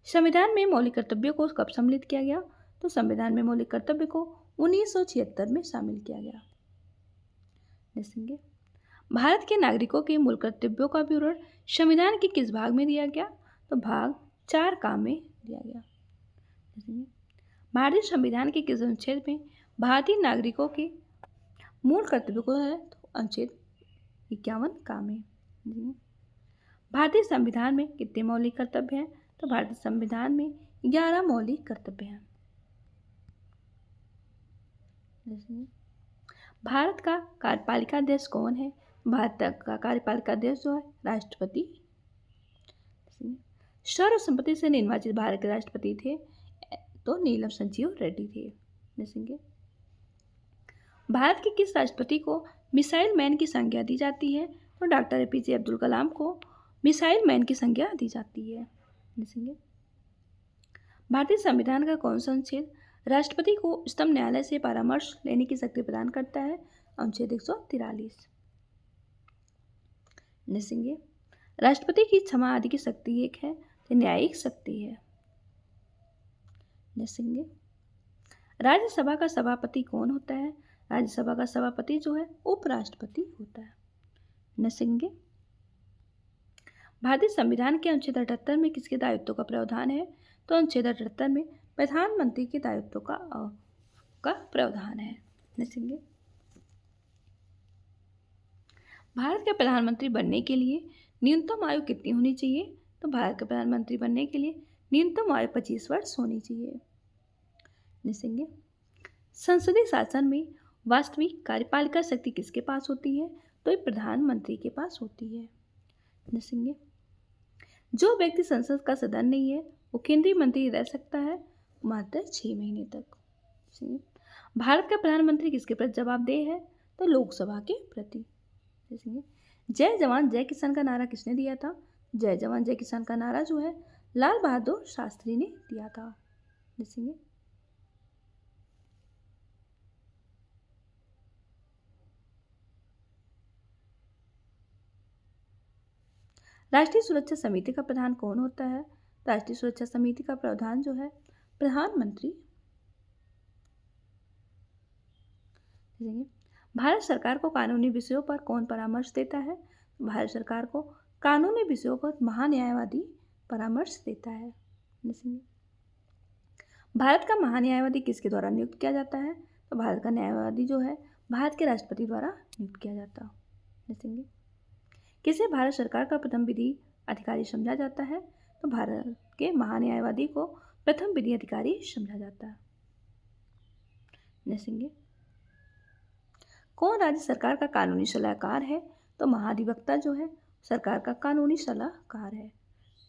संविधान में मौलिक कर्तव्यों को कब सम्मिलित किया गया? तो संविधान में मौलिक कर्तव्य को 1976 में शामिल किया गया। देखेंगे भारत के नागरिकों के मूल कर्तव्यों का विवरण संविधान के किस भाग में दिया गया? तो भाग 4 का में दिया गया। भारतीय संविधान के किस अनुच्छेद में भारतीय नागरिकों के मूल कर्तव्य को है? तो अनुच्छेद 51 का में। भारतीय संविधान में कितने मौलिक कर्तव्य हैं? तो भारतीय संविधान में 11 मौलिक कर्तव्य हैं। भारत का कार्यपालिका अध्यक्ष कौन है? भारत का कार्यपालिका अध्यक्ष जो है राष्ट्रपति। सर्वसम्मति से निर्वाचित भारत के राष्ट्रपति थे तो नीलम संजीव रेड्डी थे। देखेंगे भारत के किस राष्ट्रपति को मिसाइल मैन की संज्ञा दी जाती है? तो डॉक्टर APJ अब्दुल कलाम को मिसाइल मैन की संज्ञा दी जाती है। देखेंगे भारतीय संविधान का कौन सा अनुच्छेद राष्ट्रपति को उच्चतम न्यायालय से परामर्श लेने की शक्ति प्रदान करता है? अनुच्छेद 143। देखेंगे राष्ट्रपति की क्षमा आदि की शक्ति एक है तो न्यायिक शक्ति है। देखेंगे राज्यसभा का सभापति कौन होता है? राज्यसभा का सभापति जो है उपराष्ट्रपति होता है। देखेंगे भारतीय संविधान के अनुच्छेद 78 में किसके दायित्व का प्रावधान है? तो अनुच्छेद 78 में प्रधानमंत्री के दायित्व का प्रावधान है। देखेंगे भारत के प्रधानमंत्री बनने के लिए न्यूनतम आयु कितनी होनी चाहिए? तो भारत के प्रधानमंत्री बनने के लिए न्यूनतम आयु 25 वर्ष होनी चाहिए। देखेंगे संसदीय शासन में वास्तविक कार्यपालिका शक्ति किसके पास होती है? तो ये प्रधानमंत्री के पास होती है। देखेंगे जो व्यक्ति संसद का सदस्य नहीं है वो केंद्रीय मंत्री रह सकता है मात्र 6 महीने तक। जैसे भारत का प्रधानमंत्री किसके प्रति जवाबदेह है? तो लोकसभा के प्रति। जैसे जय जवान जय किसान का नारा किसने दिया था? जय जवान जय किसान का नारा जो है लाल बहादुर शास्त्री ने दिया था। जैसे राष्ट्रीय सुरक्षा समिति का प्रधान कौन होता है? राष्ट्रीय सुरक्षा समिति का प्रधान जो है प्रधानमंत्री। भारत सरकार को कानूनी विषयों पर कौन परामर्श देता है? भारत सरकार को कानूनी विषयों पर महान्यायवादी परामर्श देता है। भारत का महान्यायवादी किसके द्वारा नियुक्त किया जाता है? तो भारत का न्यायवादी जो है भारत के राष्ट्रपति द्वारा नियुक्त किया जाता है। किसे भारत सरकार का प्रथम विधि अधिकारी समझा जाता है? तो भारत के महान्यायवादी को प्रथम विधि अधिकारी समझा जाता है। कौन राज्य सरकार का कानूनी सलाहकार है? तो महाधिवक्ता जो है सरकार का कानूनी सलाहकार है।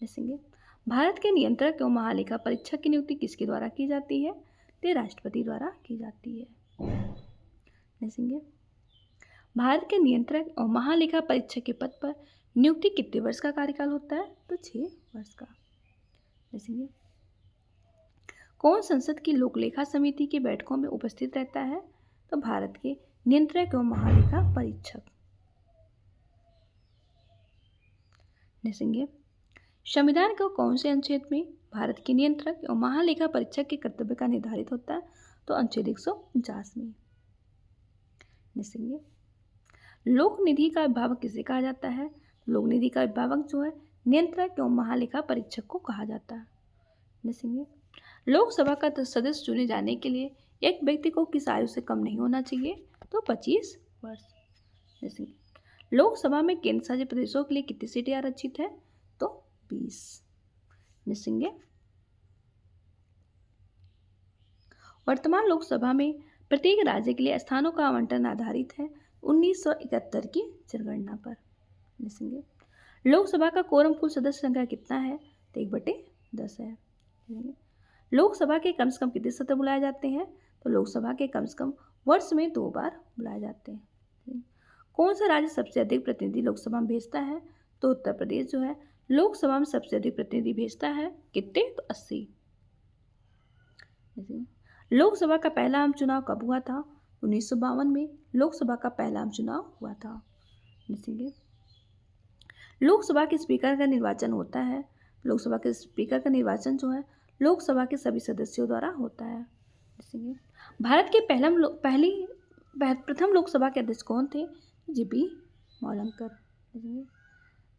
जैसे भारत के नियंत्रक एवं महालेखा परीक्षक की नियुक्ति किसके द्वारा की जाती है? तो राष्ट्रपति द्वारा की जाती है। जैसे भारत के नियंत्रक और महालेखा परीक्षक के पद पर नियुक्ति कितने वर्ष का कार्यकाल होता है? तो 6 वर्ष का। जैसे कौन संसद की लोकलेखा समिति की बैठकों में उपस्थित रहता है? तो भारत के नियंत्रक एवं महालेखा परीक्षक। जैसे संविधान के कौन से अनुच्छेद में भारत के नियंत्रक एवं महालेखा परीक्षक के कर्तव्य का निर्धारित होता है? तो अनुच्छेद 149 में। जैसे लोक निधि का अभिभावक किसे कहा जाता है? लोक निधि का अभिभावक जो है नियंत्रक एवं महालेखा परीक्षक को कहा जाता है। जैसे लोकसभा का सदस्य चुने जाने के लिए एक व्यक्ति को किस आयु से कम नहीं होना चाहिए? तो 25 वर्ष। जैसे लोकसभा में केंद्र शासित प्रदेशों के लिए कितनी सीटें आरक्षित है? तो 20। जैसे वर्तमान लोकसभा में प्रत्येक राज्य के लिए स्थानों का आवंटन आधारित है 1971 की जनगणना पर। जैसे लोकसभा का कोरम कुल सदस्य संख्या कितना है? तो 1/10 है। लोकसभा के कम से कम कितने सत्र बुलाए जाते हैं? तो लोकसभा के कम से कम वर्ष में 2 बार बुलाए जाते हैं। कौन सा राज्य सबसे अधिक प्रतिनिधि लोकसभा में भेजता है? तो उत्तर प्रदेश जो है लोकसभा में सबसे अधिक प्रतिनिधि भेजता है। कितने? तो 80। लोकसभा का पहला आम चुनाव कब हुआ था? 1952 में लोकसभा का पहला आम चुनाव हुआ था। लोकसभा के स्पीकर का निर्वाचन होता है। लोकसभा के स्पीकर का निर्वाचन जो है लोकसभा के सभी सदस्यों द्वारा होता है। भारत के प्रथम लोकसभा के अध्यक्ष कौन थे? जीबी मौलंकर।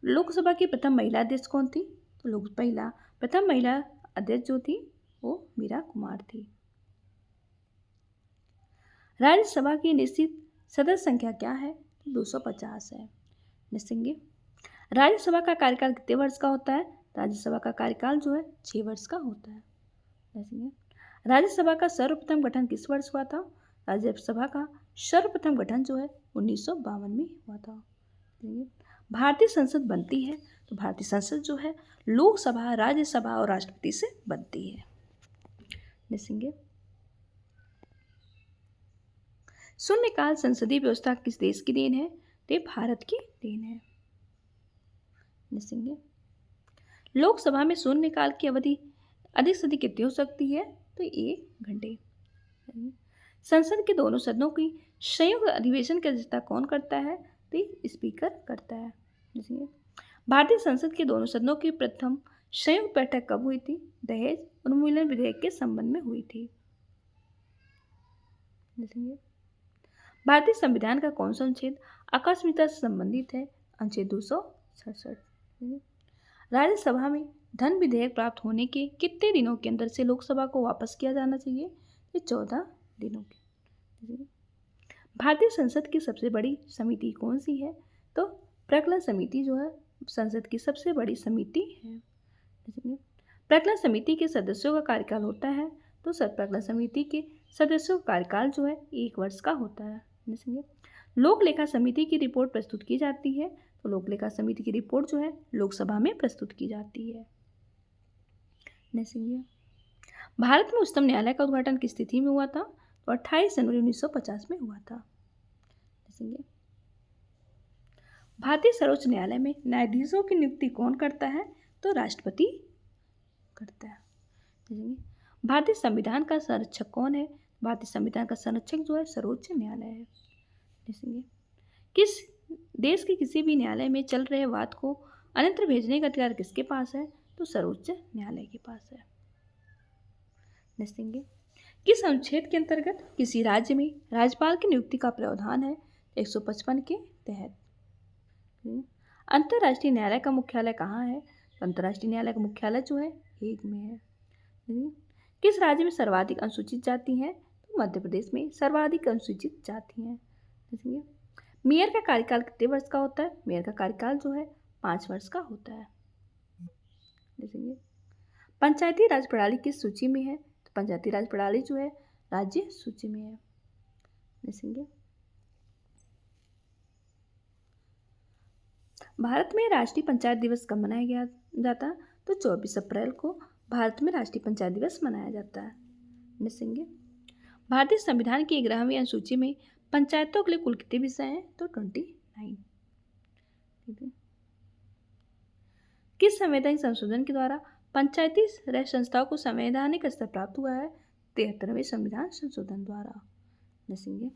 लोकसभा की प्रथम महिला अध्यक्ष कौन थी? तो प्रथम महिला अध्यक्ष जो थी वो मीरा कुमार थी। राज्यसभा की निश्चित सदस्य संख्या क्या है? 250 है। निसंगे राज्यसभा का कार्यकाल कितने वर्ष का होता है? राज्यसभा का कार्यकाल जो है 6 वर्ष का होता है। राज्यसभा का सर्वप्रथम गठन किस वर्ष हुआ था? राज्यसभा का सर्वप्रथम गठन जो है 1952 में हुआ था। भारतीय संसद बनती है तो भारतीय संसद जो है लोकसभा, राज्यसभा और राष्ट्रपति से बनती है। देखेंगे शून्यकाल संसदीय व्यवस्था किस देश की देन है? तो भारत की देन है। देखेंगे लोकसभा में शून्यकाल की अवधि अधिक से अधिक कितनी हो सकती है? तो 1 घंटे। संसद के दोनों सदनों की संयुक्त अधिवेशन की अध्यक्षता कौन करता है? तो स्पीकर करता है। भारतीय संसद के दोनों सदनों की प्रथम संयुक्त बैठक कब हुई थी? दहेज उन्मूलन विधेयक के संबंध में हुई थी। भारतीय संविधान का कौन सा अनुच्छेद आकस्मिकता से संबंधित है? अनुच्छेद 267। राज्यसभा में धन विधेयक प्राप्त होने के कितने दिनों के अंदर से लोकसभा को वापस किया जाना चाहिए? ये 14 दिनों के। भारतीय संसद की सबसे बड़ी समिति कौन सी है? तो प्रकलन समिति जो है संसद की सबसे बड़ी समिति है। प्रकलन समिति के सदस्यों का कार्यकाल होता है तो प्रकलन समिति के सदस्यों का कार्यकाल जो है 1 वर्ष का होता है। लोक लेखा समिति की रिपोर्ट प्रस्तुत की जाती है तो लोक लेखा समिति की रिपोर्ट जो है लोकसभा में प्रस्तुत की जाती है। भारत में उच्चतम न्यायालय का उद्घाटन किस तिथि में हुआ था? तो 28 जनवरी 1950 में हुआ था। देखेंगे भारतीय सर्वोच्च न्यायालय में न्यायाधीशों की नियुक्ति कौन करता है? तो राष्ट्रपति करता है। देखेंगे भारतीय संविधान का संरक्षक कौन है? भारतीय संविधान का संरक्षक जो है सर्वोच्च न्यायालय है। देखेंगे किस देश के किसी भी न्यायालय में चल रहे वाद को अन्यत्र भेजने का अधिकार किसके पास है? तो सर्वोच्च न्यायालय के पास है। देखेंगे किस अनुच्छेद के अंतर्गत किसी राज्य में राज्यपाल की नियुक्ति का प्रावधान है? 155 के तहत। अंतर्राष्ट्रीय न्यायालय का मुख्यालय कहाँ है? तो अंतर्राष्ट्रीय न्यायालय का मुख्यालय जो है हेग में है। किस राज्य में सर्वाधिक अनुसूचित जाति हैं? तो मध्य प्रदेश में सर्वाधिक अनुसूचित जाति हैं। देखिए मेयर का कार्यकाल कितने वर्ष का होता है? मेयर का कार्यकाल जो है 5 वर्ष का होता है। देखेंगे पंचायती राज प्रणाली किस सूची में है? तो पंचायती राज प्रणाली जो है राज्य सूची में है। देखेंगे भारत में राष्ट्रीय पंचायत दिवस कब मनाया गया जाता है? तो 24 अप्रैल को भारत में राष्ट्रीय पंचायत दिवस मनाया जाता है। देखेंगे भारतीय संविधान की 11वीं अनुसूची में पंचायतों के लिए कुल कितने विषय हैं? तो 29। किस संवैधानिक संशोधन के द्वारा पंचायती राज संस्थाओं को संवैधानिक स्तर प्राप्त हुआ है? 73वें संविधान संशोधन द्वारा। देखेंगे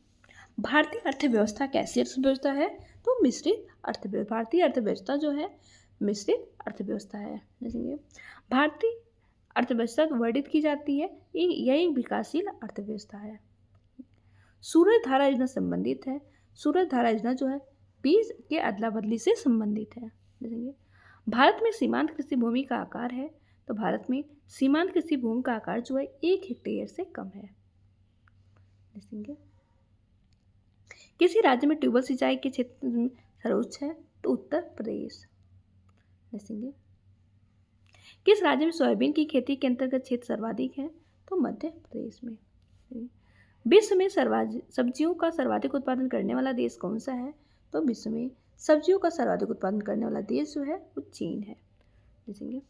भारतीय अर्थव्यवस्था कैसी अर्थव्यवस्था है? तो मिश्रित अर्थव्यवस्था। भारतीय अर्थव्यवस्था जो है मिश्रित अर्थव्यवस्था है। देखेंगे भारतीय अर्थव्यवस्था वर्णित की जाती है यह एक विकासशील अर्थव्यवस्था है। सूरज धारा योजना संबंधित है। सूरज धारा योजना जो है बीज के अदला बदली से संबंधित है। देखेंगे भारत में सीमांत कृषि भूमि का आकार है। तो भारत में सीमांत कृषि भूमि का आकार जो है 1 हेक्टेयर से कम है। देखेंगे किसी राज्य में ट्यूबवेल सिंचाई के क्षेत्र में सर्वोच्च है? तो उत्तर प्रदेश। देखेंगे किस राज्य में सोयाबीन की खेती के अंतर्गत क्षेत्र सर्वाधिक है? तो मध्य प्रदेश में। विश्व में सब्जियों का सर्वाधिक उत्पादन करने वाला देश कौन सा है? तो विश्व में सब्जियों का सर्वाधिक उत्पादन करने वाला देश जो है वो चीन है। देखेंगे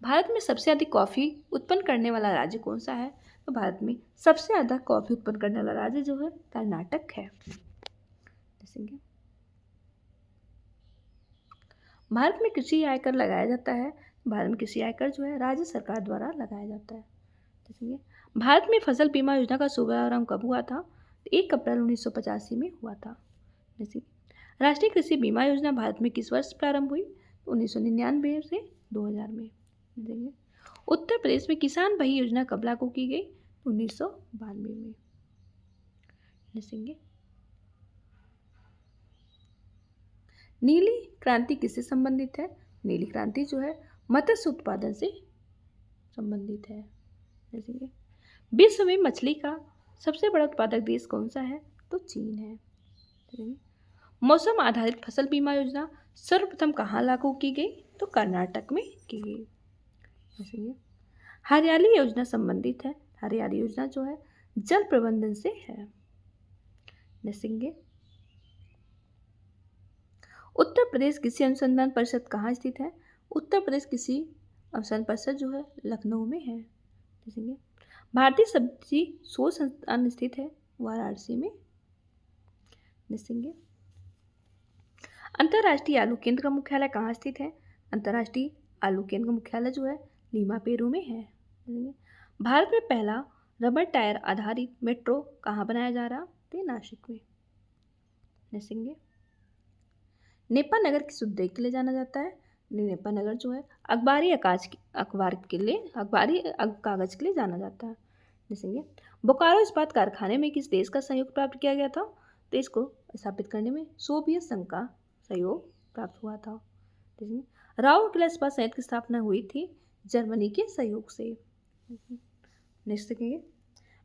भारत में सबसे अधिक कॉफ़ी उत्पन्न करने वाला राज्य कौन सा है? तो भारत में सबसे ज़्यादा कॉफ़ी उत्पन्न करने वाला राज्य जो है कर्नाटक है। देखेंगे भारत में कृषि आयकर लगाया जाता है। भारत में कृषि आयकर जो है राज्य सरकार द्वारा लगाया जाता है। देखेंगे भारत में फसल बीमा योजना का शुभारंभ कब हुआ था? 1 अप्रैल 1985 में हुआ था। देखेंगे राष्ट्रीय कृषि बीमा योजना भारत में किस वर्ष प्रारंभ हुई? 1999 से 2000 में। देखेंगे उत्तर प्रदेश में किसान भाई योजना कब लागू की गई? 1992 में। देखेंगे नीली क्रांति किससे संबंधित है? नीली क्रांति जो है मत्स्य उत्पादन से संबंधित है। देखेंगे विश्व में मछली का सबसे बड़ा उत्पादक देश कौन सा है? तो चीन है। देखेंगे मौसम आधारित फसल बीमा योजना सर्वप्रथम कहाँ लागू की गई? तो कर्नाटक में की गई। देखेंगे हरियाली योजना संबंधित है। हरियाली योजना जो है जल प्रबंधन से है। देखेंगे उत्तर प्रदेश कृषि अनुसंधान परिषद कहाँ स्थित है? उत्तर प्रदेश कृषि अनुसंधान परिषद जो है लखनऊ में है। देखेंगे भारतीय सब्जी शोध संस्थान स्थित है वाराणसी में। देखेंगे अंतर्राष्ट्रीय आलू केंद्र का मुख्यालय कहाँ स्थित है? अंतर्राष्ट्रीय आलू केंद्र का मुख्यालय जो है लीमा पेरू में है। भारत में पहला रबर टायर आधारित मेट्रो कहाँ बनाया जा रहा? तो नासिक में। देखेंगे नेपा नगर किस उद्देश्य के लिए जाना जाता है? नेपा नगर जो है अखबारी कागज के लिए जाना जाता है। देखेंगे बोकारो इस्पात कारखाने में किस देश का सहयोग प्राप्त किया गया था? तो इसको स्थापित करने में सोवियत संघ का सहयोग प्राप्त हुआ था। देखेंगे राउरकेला इस्पात संयंत्र की स्थापना हुई थी जर्मनी के सहयोग से। नेक्स्ट देखेंगे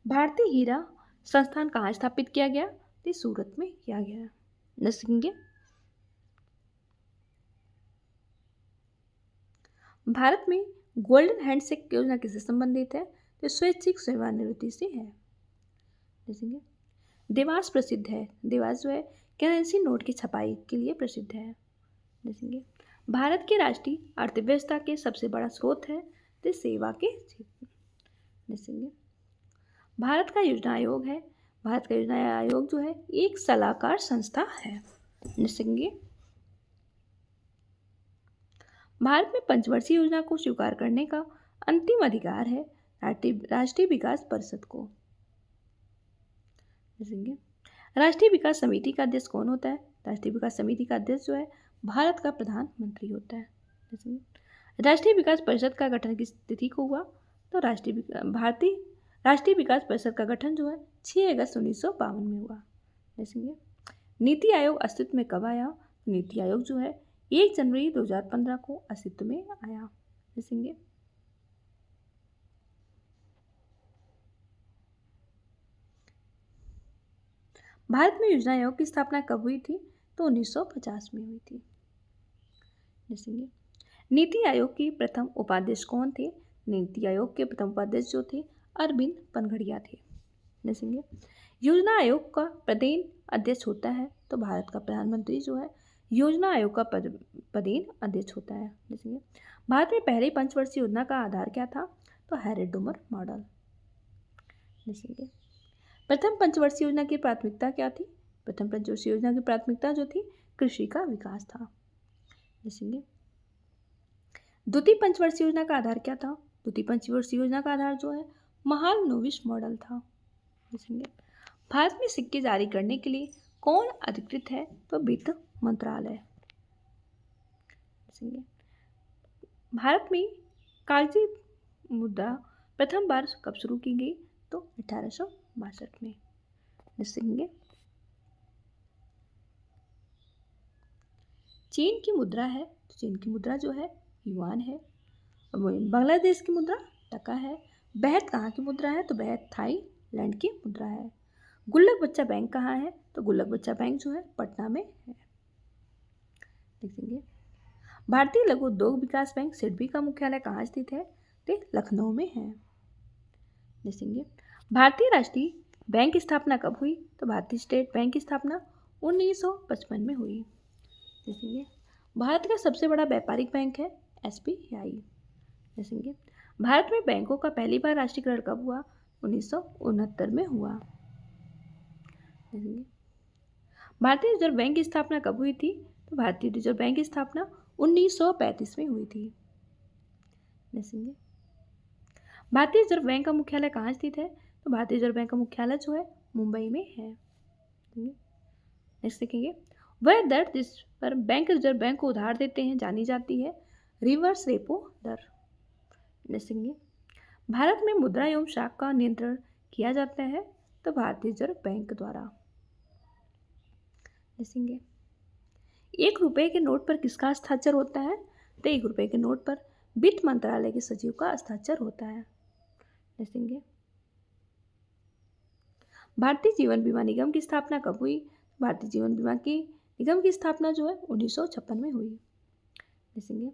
भारतीय हीरा संस्थान कहाँ स्थापित किया गया? तो सूरत में किया गया। नेक्स्ट देखेंगे भारत में गोल्डन हैंडशेक योजना किससे संबंधित है? तो स्वैच्छिक सेवानिवृत्ति से है। देखेंगे देवास प्रसिद्ध है। देवास जो है करेंसी नोट की छपाई के लिए प्रसिद्ध है। देखेंगे भारत की राष्ट्रीय अर्थव्यवस्था के सबसे बड़ा स्रोत है तो सेवा के क्षेत्र। देखेंगे भारत का योजना आयोग है। भारत का योजना आयोग जो है एक सलाहकार संस्था है। निसंगे भारत में पंचवर्षीय योजना को स्वीकार करने का अंतिम अधिकार है राष्ट्रीय विकास परिषद को। निसंगे राष्ट्रीय विकास समिति का अध्यक्ष कौन होता है? राष्ट्रीय विकास समिति का अध्यक्ष जो है भारत का प्रधानमंत्री होता है। राष्ट्रीय विकास परिषद का गठन किस तिथि को हुआ? तो राष्ट्रीय विकास परिषद का गठन जो है 6 अगस्त 1952 में हुआ। देखेंगे नीति आयोग अस्तित्व में कब आया? नीति आयोग जो है 1 जनवरी 2015 को अस्तित्व में आया। देखेंगे भारत में योजना आयोग की स्थापना कब हुई थी? तो 1950 में हुई थी। देखेंगे नीति आयोग के प्रथम उपाध्यक्ष कौन थे? नीति आयोग के प्रथम उपाध्यक्ष जो थे अरविंद पनघड़िया थे। देखेंगे योजना आयोग का प्रदेन अध्यक्ष होता है तो भारत का प्रधानमंत्री जो है योजना आयोग का प्रदेन अध्यक्ष होता है। देखेंगे भारत में पहले पंचवर्षीय योजना का आधार क्या था? तो हैरिट डुमर मॉडल। देखेंगे प्रथम पंचवर्षीय योजना की प्राथमिकता क्या थी? प्रथम पंचवर्षीय योजना की प्राथमिकता जो थी कृषि का विकास था। देखेंगे द्वितीय पंचवर्षीय योजना का आधार क्या था? द्वितीय पंचवर्षीय योजना का आधार जो है महालनोबिस मॉडल था। देखेंगे भारत में सिक्के जारी करने के लिए कौन अधिकृत है? तो वित्त मंत्रालय। देखेंगे भारत में कागजी मुद्रा प्रथम बार कब शुरू की गई? तो 1862 में। देखेंगे चीन की मुद्रा है तो चीन की मुद्रा जो है युआन है। बांग्लादेश की मुद्रा टका है। बेहद कहाँ की मुद्रा है? तो बेहद थाईलैंड की मुद्रा है। गुल्लक बच्चा बैंक कहाँ है? तो गुल्लक बच्चा बैंक जो है पटना में है। देखेंगे भारतीय लघु उद्योग विकास बैंक सिडबी का मुख्यालय कहाँ स्थित है? तो लखनऊ में है। देखेंगे भारतीय राष्ट्रीय बैंक की स्थापना कब हुई? तो भारतीय स्टेट बैंक की स्थापना 1955 में हुई। देखेंगे भारत का सबसे बड़ा व्यापारिक बैंक है SBI। देखेंगे भारत में बैंकों का पहली बार राष्ट्रीयकरण कब हुआ? 1969 में हुआ। देखेंगे भारतीय रिजर्व बैंक की स्थापना कब हुई थी? तो भारतीय रिजर्व बैंक की स्थापना 1935 में हुई थी। देखेंगे भारतीय रिजर्व बैंक का मुख्यालय कहाँ स्थित है? तो भारतीय रिजर्व बैंक का मुख्यालय जो है मुंबई में है। नेक्स्ट देखेंगे वह दर जिस पर बैंक रिजर्व बैंक को उधार देते हैं जानी जाती है रिवर्स रेपो दर। देखेंगे भारत में मुद्रा एवं शाख का नियंत्रण किया जाता है तो भारतीय रिजर्व बैंक द्वारा। देखेंगे 1 रुपये के नोट पर किसका हस्ताक्षर होता है? तो 1 रुपये के नोट पर वित्त मंत्रालय के सचिव का हस्ताक्षर होता है। देखेंगे भारतीय जीवन बीमा निगम की स्थापना कब हुई? भारतीय जीवन बीमा निगम की स्थापना जो है 1956 में हुई। देखेंगे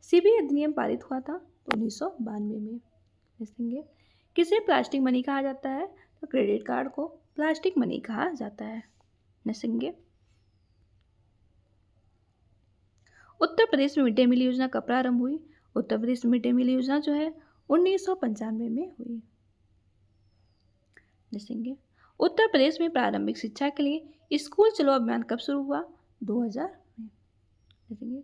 CBI अधिनियम पारित हुआ था तो 1992 में। देखेंगे किसे प्लास्टिक मनी कहा जाता है? तो क्रेडिट कार्ड को प्लास्टिक मनी कहा जाता है। देखेंगे उत्तर प्रदेश में मिड डे मील योजना कब प्रारंभ हुई? उत्तर प्रदेश में मिड डे मील योजना जो है 1995 में हुई। देखेंगे उत्तर प्रदेश में प्रारंभिक शिक्षा के लिए स्कूल चलो अभियान कब शुरू हुआ? 2000 में। देखेंगे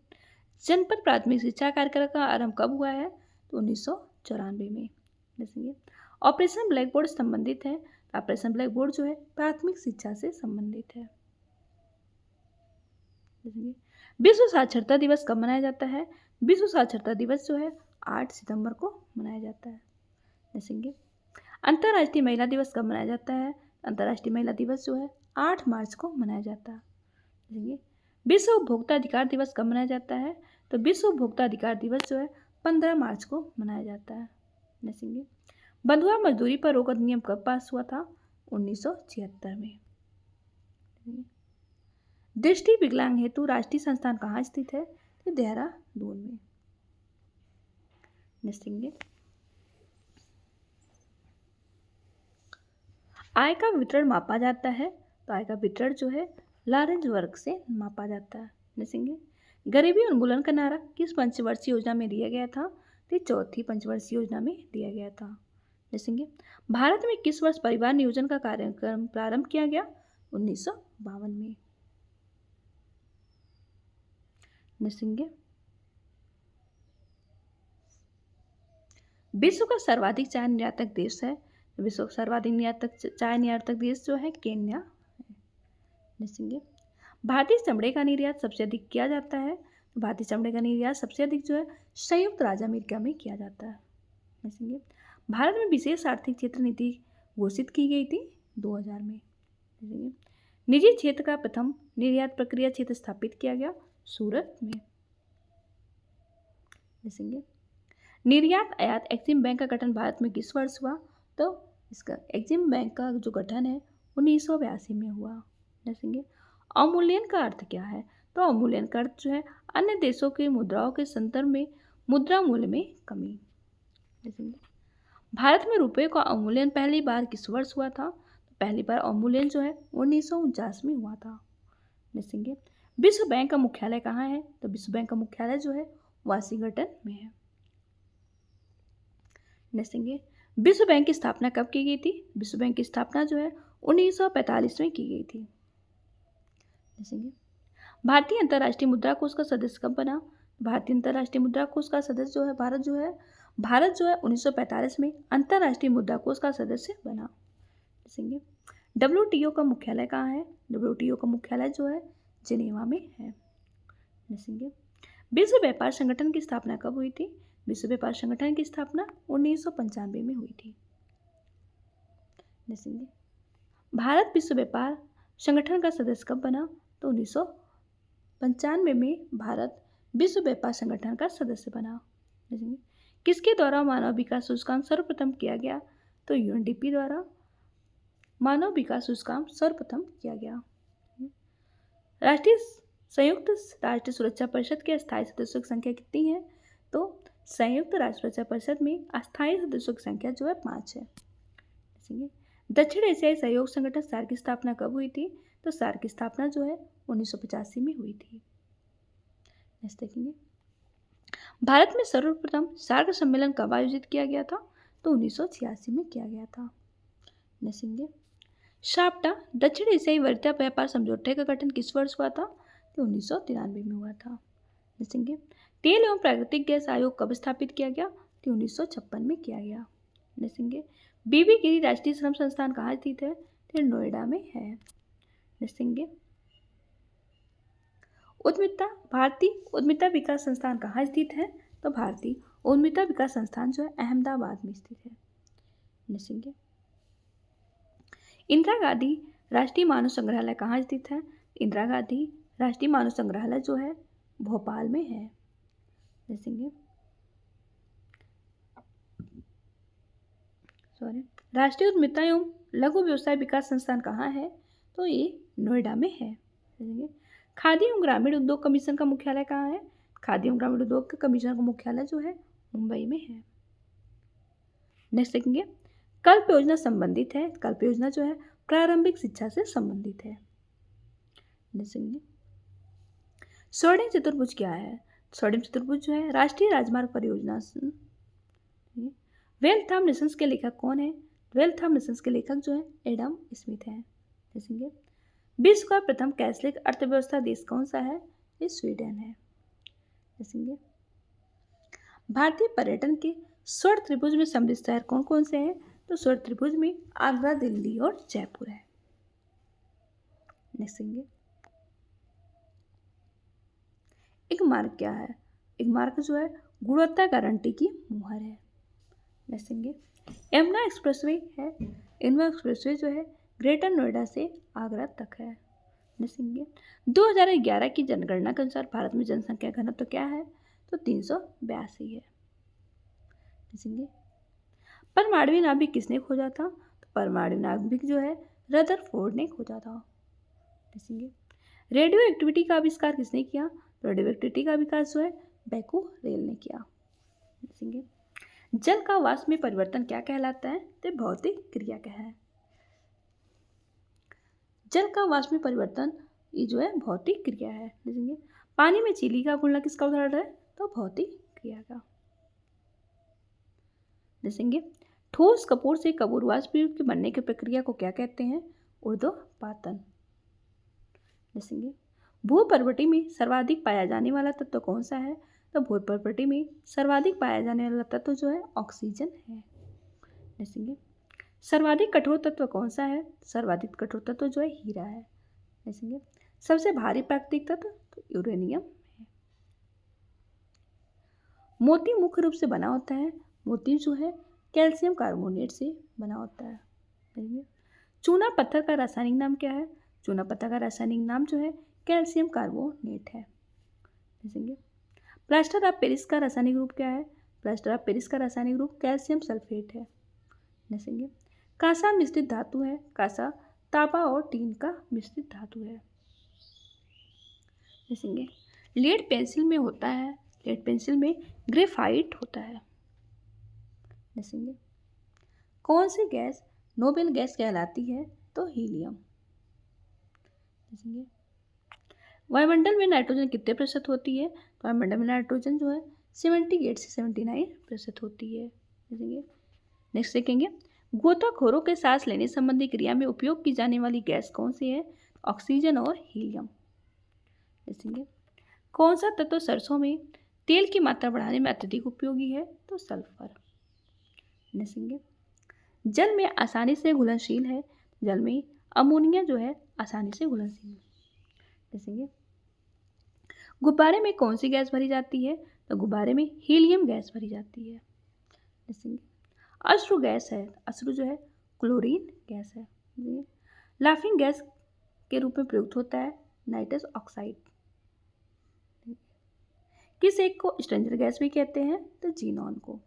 जनपद प्राथमिक शिक्षा कार्यक्रम का आरंभ कब हुआ है? तो 1994 में। देखेंगे ऑपरेशन ब्लैक बोर्ड संबंधित है। ऑपरेशन ब्लैक बोर्ड जो है प्राथमिक शिक्षा से संबंधित है। देखेंगे विश्व साक्षरता दिवस कब मनाया जाता है? विश्व साक्षरता दिवस जो है 8 सितंबर को मनाया जाता है। देखेंगे अंतर्राष्ट्रीय महिला दिवस कब मनाया जाता है? अंतर्राष्ट्रीय महिला दिवस जो है 8 मार्च को मनाया जाता है। देखेंगे विश्व उपभोक्ता अधिकार दिवस कब मनाया जाता है? तो विश्व उपभोक्ता अधिकार दिवस जो है 15 मार्च को मनाया जाता है। देखेंगे बंधुआ मजदूरी पर रोक अधिनियम कब पास हुआ था? 1976 में। दृष्टि विकलांग हेतु राष्ट्रीय संस्थान कहाँ स्थित है? तो देहरादून में। देखेंगे आय का वितरण मापा जाता है तो आय का वितरण जो है लारेंज वर्ग से मापा जाता है। देखेंगे गरीबी उन्मूलन का नारा किस पंचवर्षीय योजना में दिया गया था? तो चौथी पंचवर्षीय योजना में दिया गया था। देखेंगे भारत में किस वर्ष परिवार नियोजन का कार्यक्रम प्रारंभ किया गया? 1952 में। देखेंगे विश्व का सर्वाधिक चाय निर्यातक देश है। विश्व का सर्वाधिक चाय निर्यातक देश जो है केन्या है। देखेंगे भारतीय चमड़े का निर्यात सबसे अधिक किया जाता है। भारतीय चमड़े का निर्यात सबसे अधिक जो है संयुक्त राज्य अमेरिका में किया जाता है। देखेंगे भारत में विशेष आर्थिक क्षेत्र नीति घोषित की गई थी 2000 में। देखेंगे निजी क्षेत्र का प्रथम निर्यात प्रक्रिया क्षेत्र स्थापित किया गया सूरत में। देखेंगे निर्यात आयात एक्सिम बैंक का गठन भारत में किस वर्ष हुआ? तो इसका एक्सिम बैंक का जो गठन है 1982 में हुआ। देखेंगे अवमूल्यन का अर्थ क्या है? तो अवमूल्यन का अर्थ जो है अन्य देशों की मुद्राओं के संदर्भ में मुद्रा मूल्य में कमी। देखेंगे भारत में रुपये का अवमूल्यन पहली बार किस वर्ष हुआ था? तो पहली बार अवमूल्यन जो है 1949 में हुआ था। देखेंगे विश्व बैंक का मुख्यालय कहाँ है? तो विश्व बैंक का मुख्यालय जो है वाशिंगटन में है। देखेंगे विश्व बैंक की स्थापना कब की गई थी? विश्व बैंक की स्थापना जो है 1945 में की गई थी। देखेंगे भारतीय अंतर्राष्ट्रीय मुद्रा कोष का सदस्य कब बना? भारतीय अंतर्राष्ट्रीय मुद्रा कोष का सदस्य जो है भारत जो है 1945 में अंतर्राष्ट्रीय मुद्रा कोष का सदस्य बना। देखेंगे WTO का मुख्यालय कहाँ है? WTO का मुख्यालय जो है जिनेवा में है। देखेंगे विश्व व्यापार संगठन की स्थापना कब हुई थी? विश्व व्यापार संगठन की स्थापना 1995 में हुई थी। देखेंगे भारत विश्व व्यापार संगठन का सदस्य कब बना? तो 1995 में भारत विश्व व्यापार संगठन का सदस्य बना। देखेंगे किसके द्वारा मानव विकास सूचकांक सर्वप्रथम किया गया? तो UNDP द्वारा मानव विकास सूचकांक सर्वप्रथम किया गया। संयुक्त राष्ट्र सुरक्षा परिषद के अस्थायी सदस्यों की संख्या कितनी है? तो संयुक्त राष्ट्र सुरक्षा परिषद में अस्थायी सदस्यों की संख्या जो है 5 है। दक्षिण एशियाई सहयोग संगठन सार्क की स्थापना कब हुई थी? तो सार्क की स्थापना जो है 1985 में हुई थी। देखेंगे भारत में सर्वप्रथम सार्क सम्मेलन कब आयोजित किया गया था? तो 1986 में किया गया था। देखेंगे शाप्टा दक्षिण एशियाई वरीयता व्यापार समझौते का गठन किस वर्ष हुआ था? तो 1993 में हुआ था। देखेंगे तेल एवं प्राकृतिक गैस आयोग कब स्थापित किया गया? तो 1956 में किया गया। देखेंगे बीबी गिरी राष्ट्रीय श्रम संस्थान कहाँ स्थित है? तो नोएडा में है। देखेंगे भारतीय उद्यमिता विकास संस्थान कहाँ स्थित है? तो भारतीय उद्यमिता विकास संस्थान जो है अहमदाबाद में स्थित है। देखेंगे इंदिरा गांधी राष्ट्रीय मानव संग्रहालय कहाँ स्थित है? इंदिरा गांधी राष्ट्रीय मानव संग्रहालय जो है भोपाल में है। देखेंगे राष्ट्रीय उद्यमिता एवं लघु व्यवसाय विकास संस्थान कहाँ है? तो ये नोएडा में है। देखेंगे खादी एवं ग्रामीण उद्योग कमीशन का मुख्यालय कहाँ है? खादी एवं ग्रामीण उद्योग कमीशन का मुख्यालय जो है मुंबई में है। नेक्स्ट देखेंगे कल्प योजना संबंधित है। कल्प योजना जो है प्रारंभिक शिक्षा से संबंधित है। देखेंगे स्वर्णिम चतुर्भुज क्या है? स्वर्णिम चतुर्भुज जो है राष्ट्रीय राजमार्ग परियोजना। वेल्थ ऑफ नेशंस के लेखक कौन है? वेल्थ ऑफ नेशंस के लेखक जो है एडम स्मिथ है। देखेंगे विश्व का प्रथम कैथलिक अर्थव्यवस्था देश कौन सा है? ये स्वीडन है। देखेंगे भारतीय पर्यटन के स्वर्ण त्रिभुज में सम्मिलित शहर कौन कौन से हैं? तो स्वर्ण त्रिभुज में आगरा, दिल्ली और जयपुर है। देखेंगे एक मार्क क्या है? एक मार्क जो है गुणवत्ता गारंटी की मुहर है। देखेंगे यमुना एक्सप्रेसवे है। यमुना एक्सप्रेसवे जो है ग्रेटर नोएडा से आगरा तक है। देखेंगे 2011 की जनगणना के अनुसार भारत में जनसंख्या घनत्व तो क्या है? तो 382 है। देखेंगे परमाणु नाभिक किसने खोजा था? तो परमाणु नाभिक जो है रदरफोर्ड ने खोजा था। देखेंगे रेडियो एक्टिविटी का आविष्कार किसने किया? तो रेडियो एक्टिविटी का विकास जो है बैकूरेल ने किया। देखेंगे जल का वाष्प में परिवर्तन क्या कहलाता है? तो भौतिक क्रिया क्या है? जल का वाष्प में परिवर्तन ये जो है भौतिक क्रिया है। देखेंगे पानी में चीनी का घुलना किसका उदाहरण है? तो भौतिक क्रिया का। देखेंगे ठोस कपूर से कपूरवास पीठ के बनने की प्रक्रिया को क्या कहते हैं? ऊर्ध्वपातन। देखेंगे भूपर्वटी में सर्वाधिक पाया जाने वाला तत्व कौन सा है? तो भूपर्वटी में सर्वाधिक पाया जाने वाला तत्व जो है ऑक्सीजन है। देखेंगे सर्वाधिक कठोर तत्व कौन सा है? सर्वाधिक कठोर तत्व जो है हीरा है। देखेंगे सबसे भारी प्राकृतिक तत्व तो यूरेनियम है। मोती मुख्य रूप से बना होता है, मोती जो है कैल्शियम कार्बोनेट से बना होता है। देखेंगे चूना पत्थर का रासायनिक नाम क्या है? चूना पत्थर का रासायनिक नाम जो है कैल्शियम कार्बोनेट है। देखेंगे प्लास्टर ऑफ पेरिस का रासायनिक रूप क्या है? प्लास्टर ऑफ पेरिस का रासायनिक रूप कैल्शियम सल्फेट है। देखेंगे कांसा मिश्रित धातु है, कांसा तांबा और टीन का मिश्रित धातु है। देखेंगे लेड पेंसिल में होता है, लेड पेंसिल में ग्रेफाइट होता है। देखेंगे कौन सी गैस नोबेल गैस कहलाती है? तो हीलियम। देखेंगे वायुमंडल में नाइट्रोजन कितने प्रतिशत होती है? तो वायुमंडल में नाइट्रोजन जो है 78 से 79% होती है। देखेंगे नेक्स्ट देखेंगे गोताखोरों के सांस लेने संबंधी क्रिया में उपयोग की जाने वाली गैस कौन सी है? ऑक्सीजन और हीलियम। देखेंगे कौन सा तत्व सरसों में तेल की मात्रा बढ़ाने में अत्यधिक उपयोगी है? तो सल्फर। देखेंगे जल में आसानी से घुलनशील है, जल में अमोनिया जो है आसानी से घुलनशील है। देखेंगे गुब्बारे में कौन सी गैस भरी जाती है? तो गुब्बारे में हीलियम गैस भरी जाती है। देखेंगे अश्रु गैस है, अश्रु जो है क्लोरीन गैस है। लाफिंग गैस के रूप में प्रयुक्त होता है नाइट्रस ऑक्साइड। किस एक को स्ट्रेंजर गैस भी कहते हैं? तो जीनॉन को।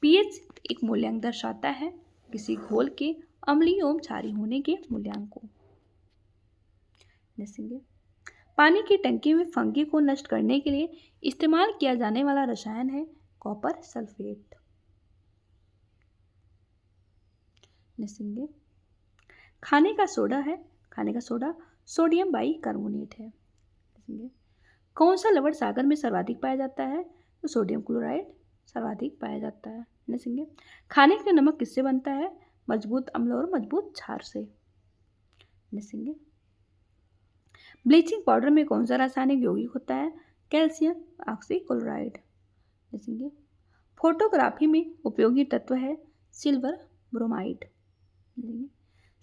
पीएच एक मूल्यांक दर्शाता है किसी घोल के अम्लीय एवं क्षारीय होने के मूल्यांक को। देखेंगे पानी की टंकी में फंगी को नष्ट करने के लिए इस्तेमाल किया जाने वाला रसायन है कॉपर सल्फेट। देखेंगे खाने का सोडा है, खाने का सोडा सोडियम बाइकार्बोनेट है। देखेंगे कौन सा लवण सागर में सर्वाधिक पाया जाता है? तो सोडियम क्लोराइड सर्वाधिक पाया जाता है। देखेंगे खाने का नमक किससे बनता है? मजबूत अम्ल और मजबूत क्षार से। देखेंगे ब्लीचिंग पाउडर में कौन सा रासायनिक यौगिक होता है? Calcium oxychloride. देखेंगे फोटोग्राफी में उपयोगी तत्व है सिल्वर ब्रोमाइड।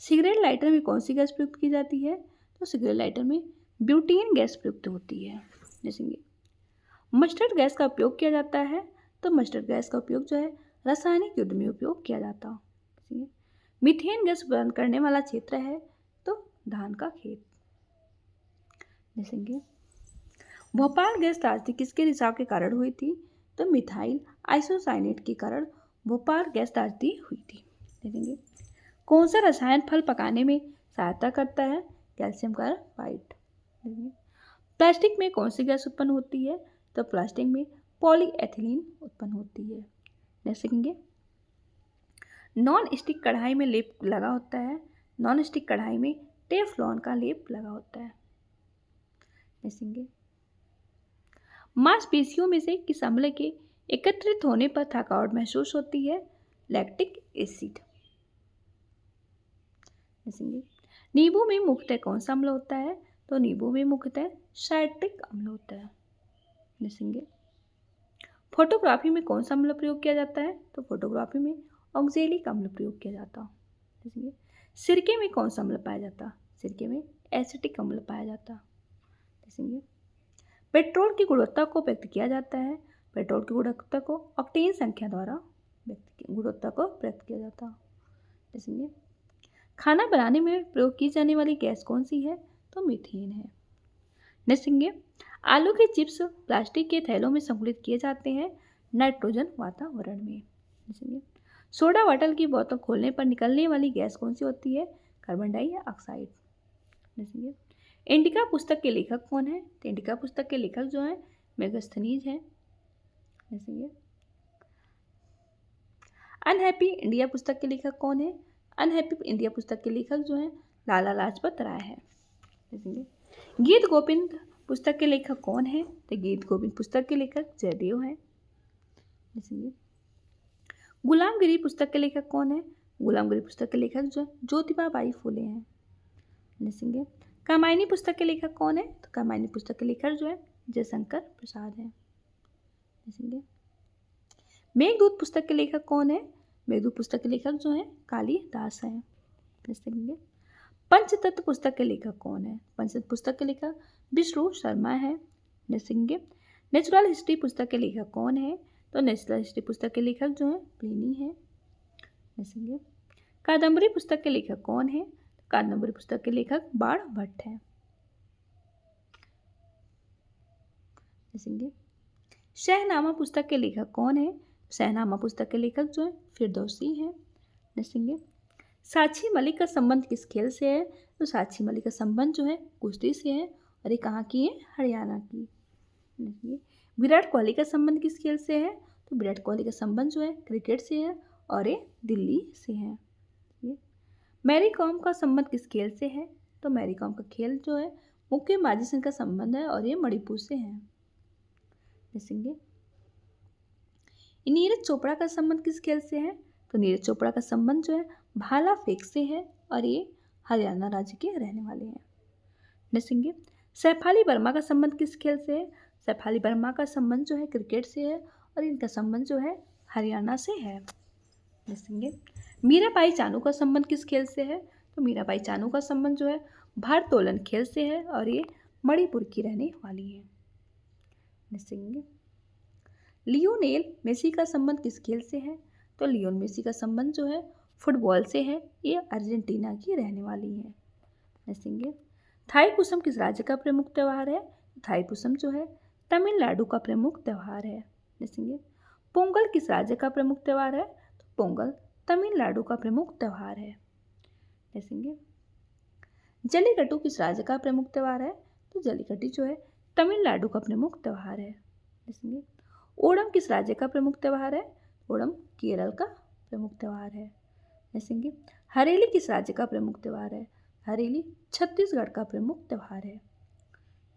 सिगरेट लाइटर में कौन सी गैस प्रयुक्त की जाती है? तो सिगरेट लाइटर में ब्यूटेन गैस प्रयुक्त होती है। देखेंगे मस्टर्ड गैस का उपयोग किया जाता है, तो मस्टर्ड गैस का उपयोग जो है रासायनिक युद्ध में उपयोग किया जाता है। मीथेन गैस उत्पन्न करने वाला क्षेत्र है तो धान का खेत। देखेंगे भोपाल गैस त्रासदी किसके रिसाव के कारण हुई थी? तो मिथाइल आइसोसाइनेट के कारण भोपाल गैस त्रासदी हुई थी। देखेंगे कौन सा रसायन फल पकाने में सहायता करता है? Calcium carbide. प्लास्टिक में कौन सी गैस उत्पन्न होती है? तो प्लास्टिक में पॉलीएथिलीन उत्पन्न होती है। देखेंगे नॉन स्टिक कढ़ाई में लेप लगा होता है, नॉन स्टिक कढ़ाई में टेफ्लॉन का लेप लगा होता है। देखेंगे मांसपेशियों में से किस अम्ल के एकत्रित होने पर थकावट महसूस होती है? Lactic acid. देखेंगे नींबू में मुख्यतः कौन सा अम्ल होता है? तो नींबू में मुख्यतः साइट्रिक अम्ल होता है। देखेंगे फोटोग्राफी में कौन सा अम्ल प्रयोग किया जाता है? तो फोटोग्राफी में ऑक्जेलिक अम्ल प्रयोग किया जाता है। देखेंगे सिरके में कौन सा अम्ल पाया जाता? सिरके में एसिटिक अम्ल पाया जाता। देखेंगे पेट्रोल की गुणवत्ता को व्यक्त किया जाता है, पेट्रोल की गुणवत्ता को ऑक्टेन संख्या द्वारा गुणवत्ता को व्यक्त किया जाता। देखेंगे खाना बनाने में प्रयोग की जाने वाली गैस कौन सी है? तो मीथेन है। देखेंगे आलू के चिप्स प्लास्टिक के थैलों में संकुलित किए जाते हैं नाइट्रोजन वातावरण में। देखेंगे सोडा बॉटल की बोतल खोलने पर निकलने वाली गैस कौन सी होती है? Carbon dioxide. देखेंगे इंडिका पुस्तक के लेखक कौन है? तो इंडिका पुस्तक के लेखक जो है मेगास्थनीज हैं। देखेंगे अनहैप्पी इंडिया पुस्तक के लेखक कौन है? अनहैप्पी इंडिया पुस्तक के लेखक जो है लाला लाजपत राय है। देखेंगे गीत गोविंद पुस्तक के लेखक कौन है? तो गीत गोविंद पुस्तक के लेखक जयदेव हैं। देखेंगे गुलामगिरी पुस्तक के लेखक कौन है? गुलामगिरी पुस्तक के लेखक जो है ज्योतिबा बाई फुले हैं। देखेंगे कामायनी पुस्तक के लेखक कौन है? तो कामायनी पुस्तक के लेखक जो है जयशंकर प्रसाद हैं। देखेंगे मेघदूत पुस्तक के लेखक कौन है? मेघदूत पुस्तक के लेखक जो है कालिदास हैं। देखेंगे पंचतत्व पुस्तक के लेखक कौन है? पंचतत्व पुस्तक के लेखक विष्णु शर्मा है। देखेंगे नेचुरल हिस्ट्री पुस्तक के लेखक कौन है? तो नेचुरल हिस्ट्री पुस्तक के लेखक जो है प्लिनी है। देखेंगे कादम्बरी पुस्तक के लेखक कौन है? कादम्बरी पुस्तक के लेखक बाणभट्ट हैं। देखेंगे शहनामा पुस्तक के लेखक कौन है? शहनामा पुस्तक के लेखक जो है फिरदौसी हैं। देखेंगे साक्षी मलिक का संबंध किस खेल से है? तो साक्षी मलिक का संबंध जो है कुश्ती से है और ये कहाँ की है? हरियाणा की। देखिए विराट कोहली का संबंध किस खेल से है? तो विराट कोहली का संबंध जो है क्रिकेट से है और ये दिल्ली से है। मैरी कॉम का संबंध किस खेल से है? तो मैरी कॉम का खेल जो है मुक्केबाजी से का संबंध है और ये मणिपुर से है। देखेंगे नीरज चोपड़ा का संबंध किस खेल से है? तो नीरज चोपड़ा का संबंध जो है भाला फेंक से है और ये हरियाणा राज्य के रहने वाले हैं। देखेंगे सैफ अली वर्मा का संबंध किस खेल से है? सैफ अली वर्मा का संबंध जो है क्रिकेट से है और इनका संबंध जो है हरियाणा से है। देखेंगे मीराबाई चानू का संबंध किस खेल से है? तो मीराबाई चानू का संबंध जो है भारोत्तोलन खेल से है और ये मणिपुर की रहने वाली है। देखेंगे लियोनेल मेसी का संबंध किस खेल से है? तो लियोन मेसी का संबंध जो है फुटबॉल से है, ये अर्जेंटीना की रहने वाली है। देखेंगे थाईपुसम किस राज्य का प्रमुख त्यौहार है? थाईपुसम जो है तमिलनाडु का प्रमुख त्यौहार है। देखेंगे पोंगल किस राज्य का प्रमुख त्यौहार है? तो पोंगल तमिलनाडु का प्रमुख त्यौहार है। देखेंगे जल्लीकट्टू किस राज्य का प्रमुख त्यौहार है? तो जल्लीकट्टू जो है तमिलनाडु का प्रमुख त्यौहार है। देखेंगे ओणम किस राज्य का प्रमुख त्यौहार है? ओणम केरल का प्रमुख त्यौहार है। देखेंगे हरेली किस राज्य का प्रमुख त्यौहार है? हरेली छत्तीसगढ़ का प्रमुख त्यौहार है।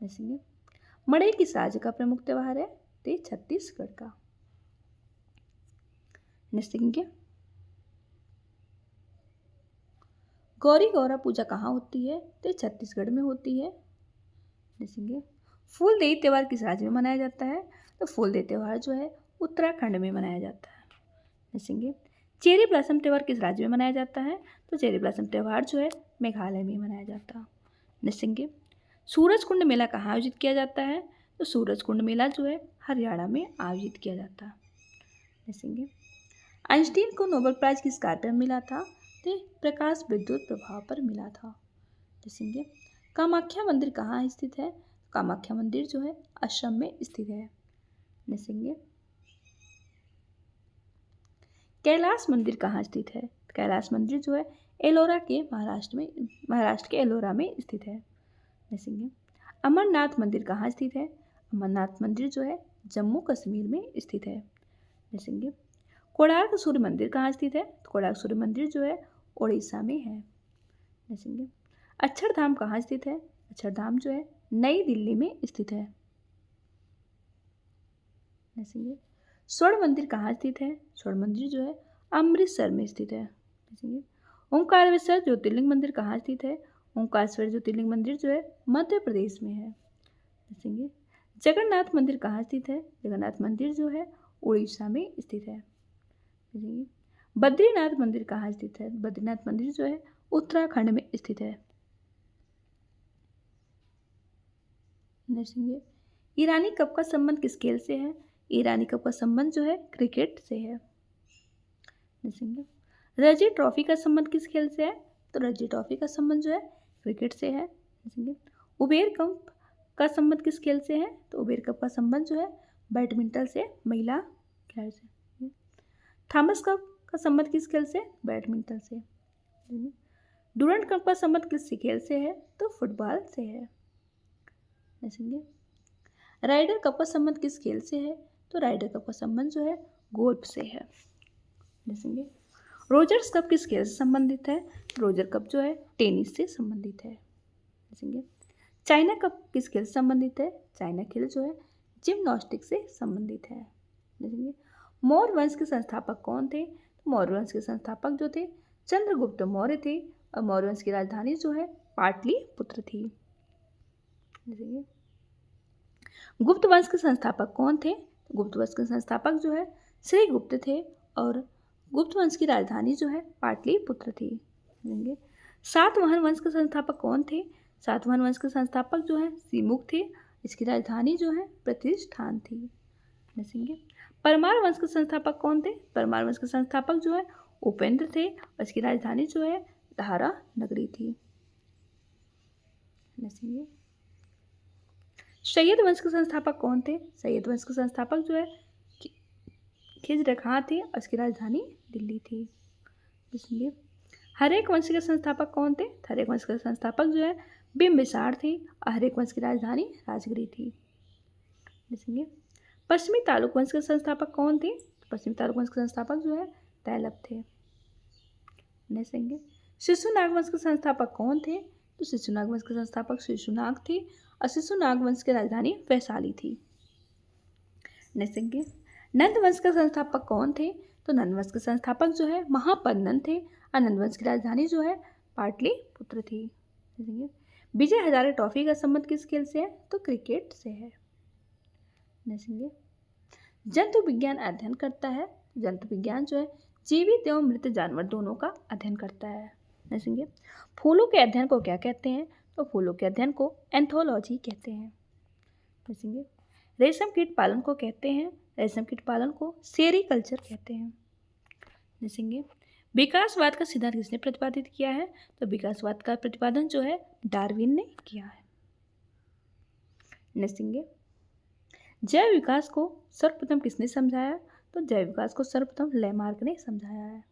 देखेंगे मड़ई किस राज्य का प्रमुख त्यौहार है? तो छत्तीसगढ़ का। देखेंगे गौरी गौरा पूजा कहाँ होती है? तो छत्तीसगढ़ में होती है। देखेंगे फूलदेई त्यौहार किस राज्य में मनाया जाता है? तो फूलदेई त्यौहार जो है उत्तराखंड में मनाया जाता है। देखेंगे चेरी ब्लॉसम त्यौहार किस राज्य में मनाया जाता है? तो चेरी ब्लॉसम त्यौहार जो है मेघालय में मनाया जाता है। देखेंगे सूरज कुंड मेला कहाँ आयोजित किया जाता है? तो सूरज कुंड मेला जो है हरियाणा में आयोजित किया जाता है। देखेंगे आइंस्टीन को नोबेल प्राइज किस कार्य पर मिला था? तो प्रकाश विद्युत प्रभाव पर मिला था। देखेंगे कामाख्या मंदिर कहाँ स्थित है? कामाख्या मंदिर जो है असम में स्थित है। देखेंगे कैलाश मंदिर कहाँ स्थित है? कैलाश मंदिर जो है एलोरा के महाराष्ट्र के एलोरा में स्थित है। देखेंगे अमरनाथ मंदिर कहाँ स्थित है? अमरनाथ मंदिर जो है जम्मू कश्मीर में स्थित है। देखेंगे कोणार्क सूर्य मंदिर कहाँ स्थित है? तो कोणार्क सूर्य मंदिर जो है उड़ीसा में है। देखेंगे अक्षरधाम कहाँ स्थित है? अक्षरधाम जो है नई दिल्ली में स्थित है। देखेंगे स्वर्ण मंदिर कहाँ स्थित है? स्वर्ण मंदिर जो है अमृतसर में स्थित है। देखेंगे ओंकारेश्वर ज्योतिर्लिंग मंदिर कहाँ स्थित है? ओंकारेश्वर ज्योतिर्लिंग मंदिर जो है मध्य प्रदेश में है। देखेंगे जगन्नाथ मंदिर कहाँ स्थित है? जगन्नाथ मंदिर जो है उड़ीसा में स्थित है। देखेंगे बद्रीनाथ मंदिर कहाँ स्थित है? बद्रीनाथ मंदिर जो है उत्तराखंड में स्थित है। देखेंगे ईरानी कप का संबंध किस खेल से है? ईरानी कप का संबंध जो है क्रिकेट से है। देखेंगे रणजी ट्रॉफी का संबंध किस खेल से है? तो रणजी ट्रॉफी का संबंध जो है क्रिकेट से है। देखेंगे उबेर कप का संबंध किस खेल से है? तो उबेर कप का संबंध जो है बैडमिंटन से, महिला खिलाड़ी से। थॉमस कप का संबंध किस खेल से? बैडमिंटन से। डूरंट कप का संबंध किस खेल से है? तो फुटबॉल से है। देखेंगे राइडर कप का संबंध किस खेल से है? तो राइडर कप का संबंध जो है गोल्फ से है। देखेंगे रोजर्स कप किस खेल से संबंधित है? रोजर कप जो है टेनिस से संबंधित है। देखेंगे चाइना कप किस खेल से संबंधित है? चाइना खेल जो है जिम्नास्टिक से संबंधित है। देखेंगे मौर्य वंश के संस्थापक कौन थे? तो मौर्य वंश के संस्थापक जो थे चंद्रगुप्त मौर्य थे और मौर्य वंश की राजधानी जो है पाटलिपुत्र थी। गुप्त वंश के संस्थापक कौन थे? गुप्त वंश के संस्थापक जो है श्रीगुप्त थे और गुप्त वंश की राजधानी जो है पाटलिपुत्र थी। सातवाहन वंश के संस्थापक कौन थे? सातवाहन वंश के संस्थापक जो है सीमुख थे, इसकी राजधानी जो है प्रतिष्ठान थी। परमार वंश के संस्थापक कौन थे? परमार वंश के संस्थापक जो है उपेंद्र थे और इसकी राजधानी जो है धारा नगरी थी। सैयद वंश के संस्थापक कौन थे? सैयद वंश के संस्थापक जो है खिजर खां थे और इसकी राजधानी दिल्ली थी। हरेक वंश के संस्थापक कौन थे? हरेक वंश के संस्थापक जो है बिंबिसार थे और हरेक वंश की राजधानी राजगिरी थी। पश्चिमी तालुक वंश के संस्थापक कौन थे? पश्चिमी तालुक वंश के संस्थापक जो है तैलप थे। शिशुनाग वंश के संस्थापक कौन थे? तो शिशुनाग वंश के संस्थापक शिशुनाग थे और शिशुनाग वंश की राजधानी वैशाली थी। नंद वंश के संस्थापक कौन थे? तो नंद वंश के संस्थापक जो है महापद्मनंद थे और नंद वंश की राजधानी जो है पाटलिपुत्र थी। विजय हजारे ट्रॉफी का संबंध किस खेल से है? तो क्रिकेट से है। जंतु विज्ञान अध्ययन करता है। जंतु विज्ञान जो है जीवित एवं मृत जानवर दोनों का अध्ययन करता है। फूलों के अध्ययन को क्या कहते हैं? तो फूलों के अध्ययन को एंथोलॉजी कहते हैं। रेशम कीट पालन को कहते हैं, रेशम कीट पालन को सेरीकल्चर कहते हैं। विकासवाद का सिद्धांत किसने प्रतिपादित किया है? तो विकासवाद का प्रतिपादन जो है डार्विन ने किया है। जैव विकास को सर्वप्रथम किसने समझाया? तो जैव विकास को सर्वप्रथम लैमार्क ने समझाया है।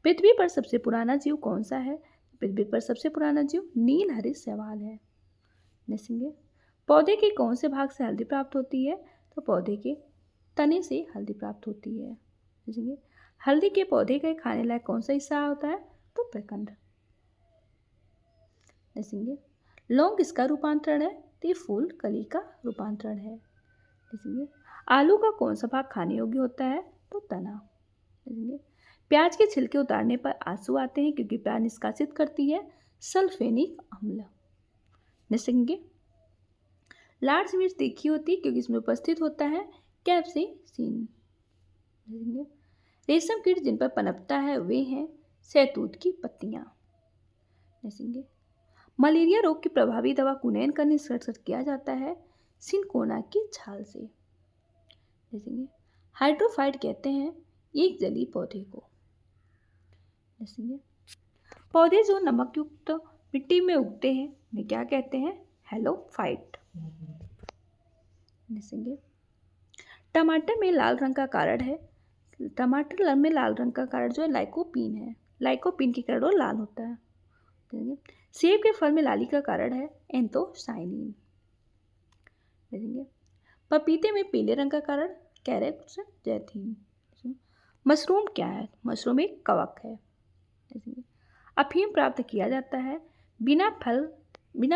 पृथ्वी पर सबसे पुराना जीव कौन सा है? पृथ्वी पर सबसे पुराना जीव नीलहरित शैवाल है। पौधे के कौन से भाग से हल्दी प्राप्त होती है? तो पौधे के तने से हल्दी प्राप्त होती है। हल्दी के पौधे का खाने लायक कौन सा हिस्सा होता है? तो प्रकंड। लौंग किसका रूपांतरण है? तो फूल कली का रूपांतरण है। आलू का कौन सा भाग खाने योग्य होता है? तो तना। प्याज के छिलके उतारने पर आंसू आते हैं क्योंकि प्याज निष्कासित करती है सल्फेनिक अम्ल। लार्ज मिर्च तीखी होती है क्योंकि इसमें उपस्थित होता है कैप्सिसिन। रेशम कीट जिन पर पनपता है वे हैं शहतूत की पत्तियां। मलेरिया रोग की प्रभावी दवा कुनैन का निष्कर्षण किया जाता है सिनकोना की छाल से। हाइड्रोफाइट कहते हैं एक जलीय पौधे को। पौधे जो नमक युक्त मिट्टी में उगते हैं उन्हें क्या कहते हैं? हेलोफाइट। टमाटर में लाल रंग का कारण है, टमाटर में लाल रंग का कारण जो है लाइकोपीन है। लाइकोपीन के कारण वो लाल होता है। सेब के फल में लाली का कारण है एंथोसाइनिन। पपीते में पीले रंग का कारण कैरेक्टरजैथिन। मशरूम क्या है? मशरूम एक कवक है। अफीम प्राप्त किया जाता है बिना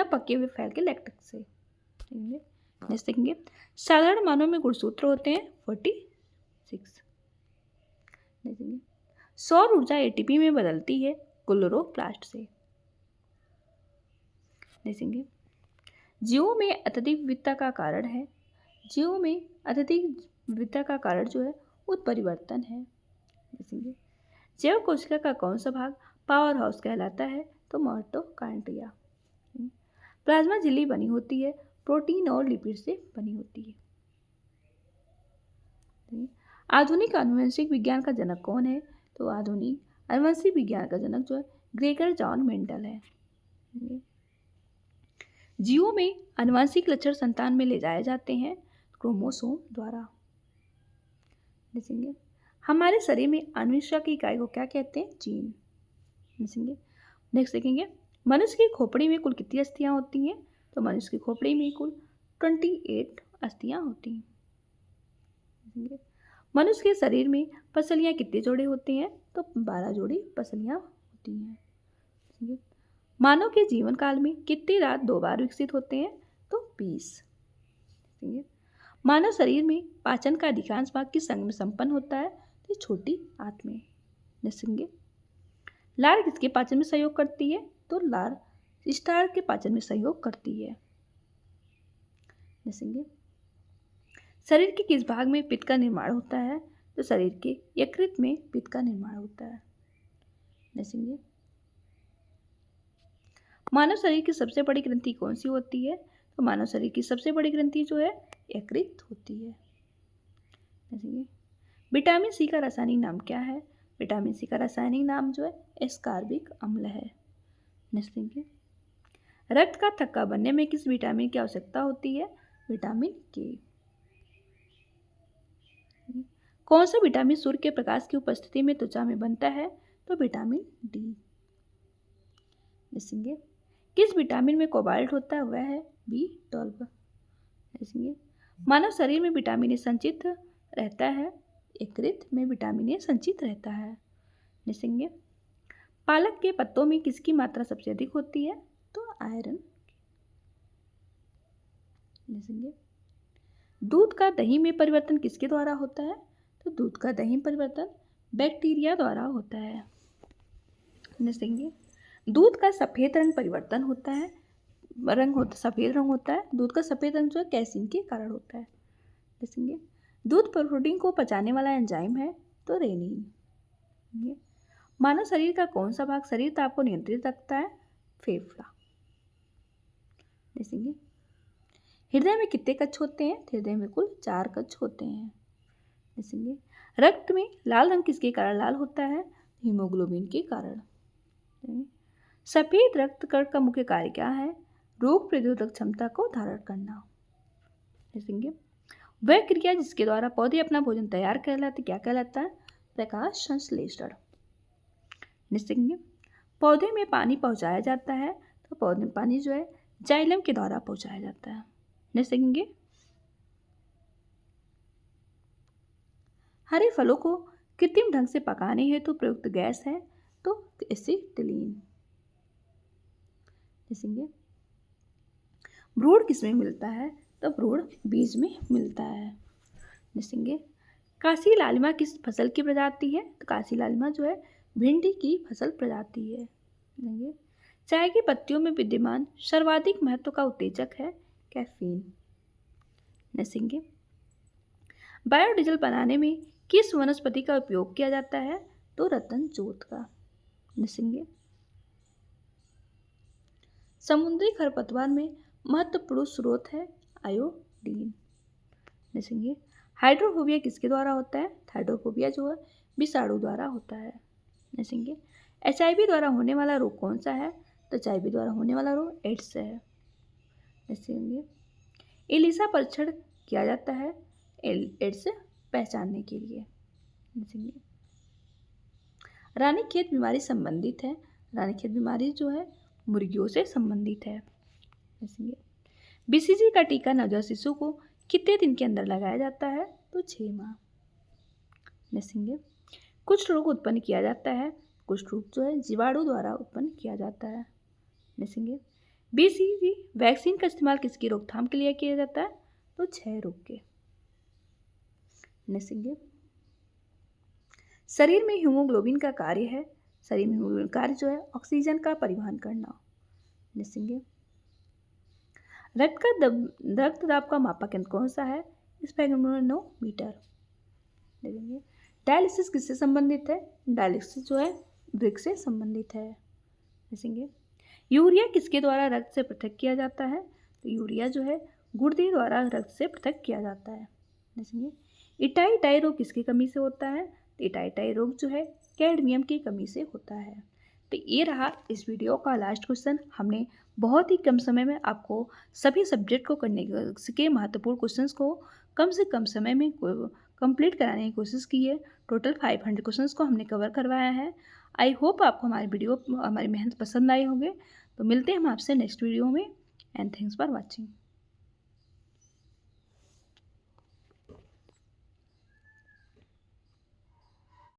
पके हुए फल के लैक्टिक से। देखेंगे साधारण मानव में गुणसूत्र होते हैं 46। देखेंगे सौर ऊर्जा एटीपी में बदलती है क्लोरोप्लास्ट से। देखेंगे जीवों में अत्यधिक विविधता का कारण है, जीवों में अत्यधिक विविधता का कारण जो है उत्परिवर्तन है। देखेंगे जैव कोशिका का कौन सा भाग पावर हाउस कहलाता है? तो माइटोकॉन्ड्रिया। प्लाज्मा झिल्ली बनी होती है प्रोटीन और लिपिड से बनी होती है। आधुनिक आनुवंशिक विज्ञान का जनक कौन है? तो आधुनिक आनुवंशिक विज्ञान का जनक जो है ग्रेगर जॉन मेंडल है। जीवों में आनुवंशिक लक्षण संतान में ले जाए जाते हैं क्रोमोसोम द्वारा। देखेंगे हमारे शरीर में आनुवंशिकता की इकाई को क्या कहते हैं? जीन। नेक्स्ट देखेंगे मनुष्य की खोपड़ी में कुल कितनी अस्थियां होती हैं? तो मनुष्य की खोपड़ी में कुल 28 अस्थियां होती हैं। मनुष्य के शरीर में पसलियां कितने जोड़े होते हैं? तो 12 जोड़ी पसलियां होती हैं। मानव के जीवन काल में कितनी दांत 2 बार विकसित होते हैं? तो 20। मानव शरीर में पाचन का अधिकांश भाग किस अंग में संपन्न होता है? तो छोटी आंत में। निसंगे लार किसके पाचन में सहयोग करती है? तो लार स्टार के पाचन में सहयोग करती है। निसंगे शरीर के किस भाग में पित्त का निर्माण होता है? तो शरीर के यकृत में पित्त का निर्माण होता है। निसंगे मानव शरीर की सबसे बड़ी ग्रंथि कौन सी होती है? तो मानव शरीर की सबसे बड़ी ग्रंथि जो है यकृत होती है। विटामिन सी का रासायनिक नाम क्या है? विटामिन सी का रासायनिक नाम जो है एस्कॉर्बिक अम्ल है। निसंगे रक्त का थक्का बनने में किस विटामिन की आवश्यकता होती है? विटामिन के। कौन सा विटामिन सूर्य के प्रकाश की उपस्थिति में त्वचा में बनता है? तो विटामिन डी। निसंगे किस विटामिन में कोबाल्ट होता है? वह है B12। निसंगे मानव शरीर में विटामिन ए संचित रहता है? यकृत में विटामिन ए संचित रहता है। निसंगे पालक के पत्तों में किसकी मात्रा सबसे अधिक होती है? तो आयरन। निसंगे दूध का दही में परिवर्तन किसके द्वारा होता है? तो दूध का दही परिवर्तन बैक्टीरिया द्वारा होता है। निसंगे दूध का सफ़ेद रंग परिवर्तन होता है, सफ़ेद रंग होता है। दूध का सफ़ेद रंग जो है कैसीन के कारण होता है। निसंगे दूध प्रोटीन को पचाने वाला एंजाइम है? तो रेनिन। मानव शरीर का कौन सा भाग शरीर ताप को नियंत्रित रखता है? फेफड़ा। निसंगे हृदय में कितने कक्ष होते हैं? हृदय में कुल 4 कक्ष होते हैं। निसंगे रक्त में लाल रंग किसके कारण लाल होता है? हीमोग्लोबिन के कारण। सफेद रक्त कण का मुख्य कार्य क्या है? रोग प्रतिरोधक क्षमता को धारण करना। निसंगे वह क्रिया जिसके द्वारा पौधे अपना भोजन तैयार कहलाते क्या कहलाता है? प्रकाश संश्लेषण। निसंगे पौधे में पानी पहुंचाया जाता है? तो पौधे में पानी जो है जाइलम के द्वारा पहुंचाया जाता है। निसंगे हरे फलों को कृत्रिम ढंग से पकाने हेतु प्रयुक्त गैस है? तो एसिटिलीन। निसंगे भ्रूण किसमें मिलता है? तो भ्रूण बीज में मिलता है। निसंगे काशी लालिमा किस फसल की प्रजाति है? तो काशी लालिमा जो है भिंडी की फसल प्रजाति है। चाय की पत्तियों में विद्यमान सर्वाधिक महत्व का उत्तेजक है कैफीन। निसंगे बायोडीजल बनाने में किस वनस्पति का उपयोग किया जाता है? तो रतन जोत का। निसंगे समुद्री खरपतवार में महत्वपूर्ण स्रोत है आयोडीन। निसंगे हाइड्रोफोबिया किसके द्वारा होता है? हाइड्रोफोबिया जो है विषाणु द्वारा होता है। निसंगे HIV द्वारा होने वाला रोग कौन सा है? तो HIV द्वारा होने वाला रोग एड्स है। निसंगे एलिसा परीक्षण किया जाता है एड्स पहचानने के लिए। निसंगे रानीखेत बीमारी संबंधित है? रानीखेत बीमारी जो है मुर्गियों से संबंधित है। निसंगे BCG का टीका नवजात शिशु को कितने दिन के अंदर लगाया जाता है? तो 6 माह। निसंगे कुछ रोग उत्पन्न किया जाता है? कुछ रोग जो है जीवाणु द्वारा उत्पन्न किया जाता है। निसंगे BCG वैक्सीन का इस्तेमाल किसकी रोकथाम के लिए किया जाता है? तो क्षय रोग के। निसंगे शरीर में हीमोग्लोबिन का कार्य है? शरीर में हीमोग्लोबिन कार्य जो है ऑक्सीजन का परिवहन करना। निसंगे रक्त दाब का मापक यंत्र कौन सा है? स्पेग्मोमीटर। देखेंगे डायलिसिस किससे संबंधित है? डायलिसिस जो है वृक्क से संबंधित है। देखेंगे यूरिया किसके द्वारा रक्त से पृथक किया जाता है? तो यूरिया जो है गुर्दे द्वारा रक्त से पृथक किया जाता है। देखेंगे इटाई रोग किसकी कमी से होता है? तो इटाई रोग जो है कैडमियम की कमी से होता है। तो ये रहा इस वीडियो का लास्ट क्वेश्चन। हमने बहुत ही कम समय में आपको सभी सब्जेक्ट को करने के महत्वपूर्ण क्वेश्चंस को कम से कम समय में कंप्लीट कराने की कोशिश की है। टोटल 500 क्वेश्चंस को हमने कवर करवाया है। आई होप आपको हमारी मेहनत पसंद आई होंगे। तो मिलते हैं हम आपसे नेक्स्ट वीडियो में एंड थैंक्स फॉर वॉचिंग।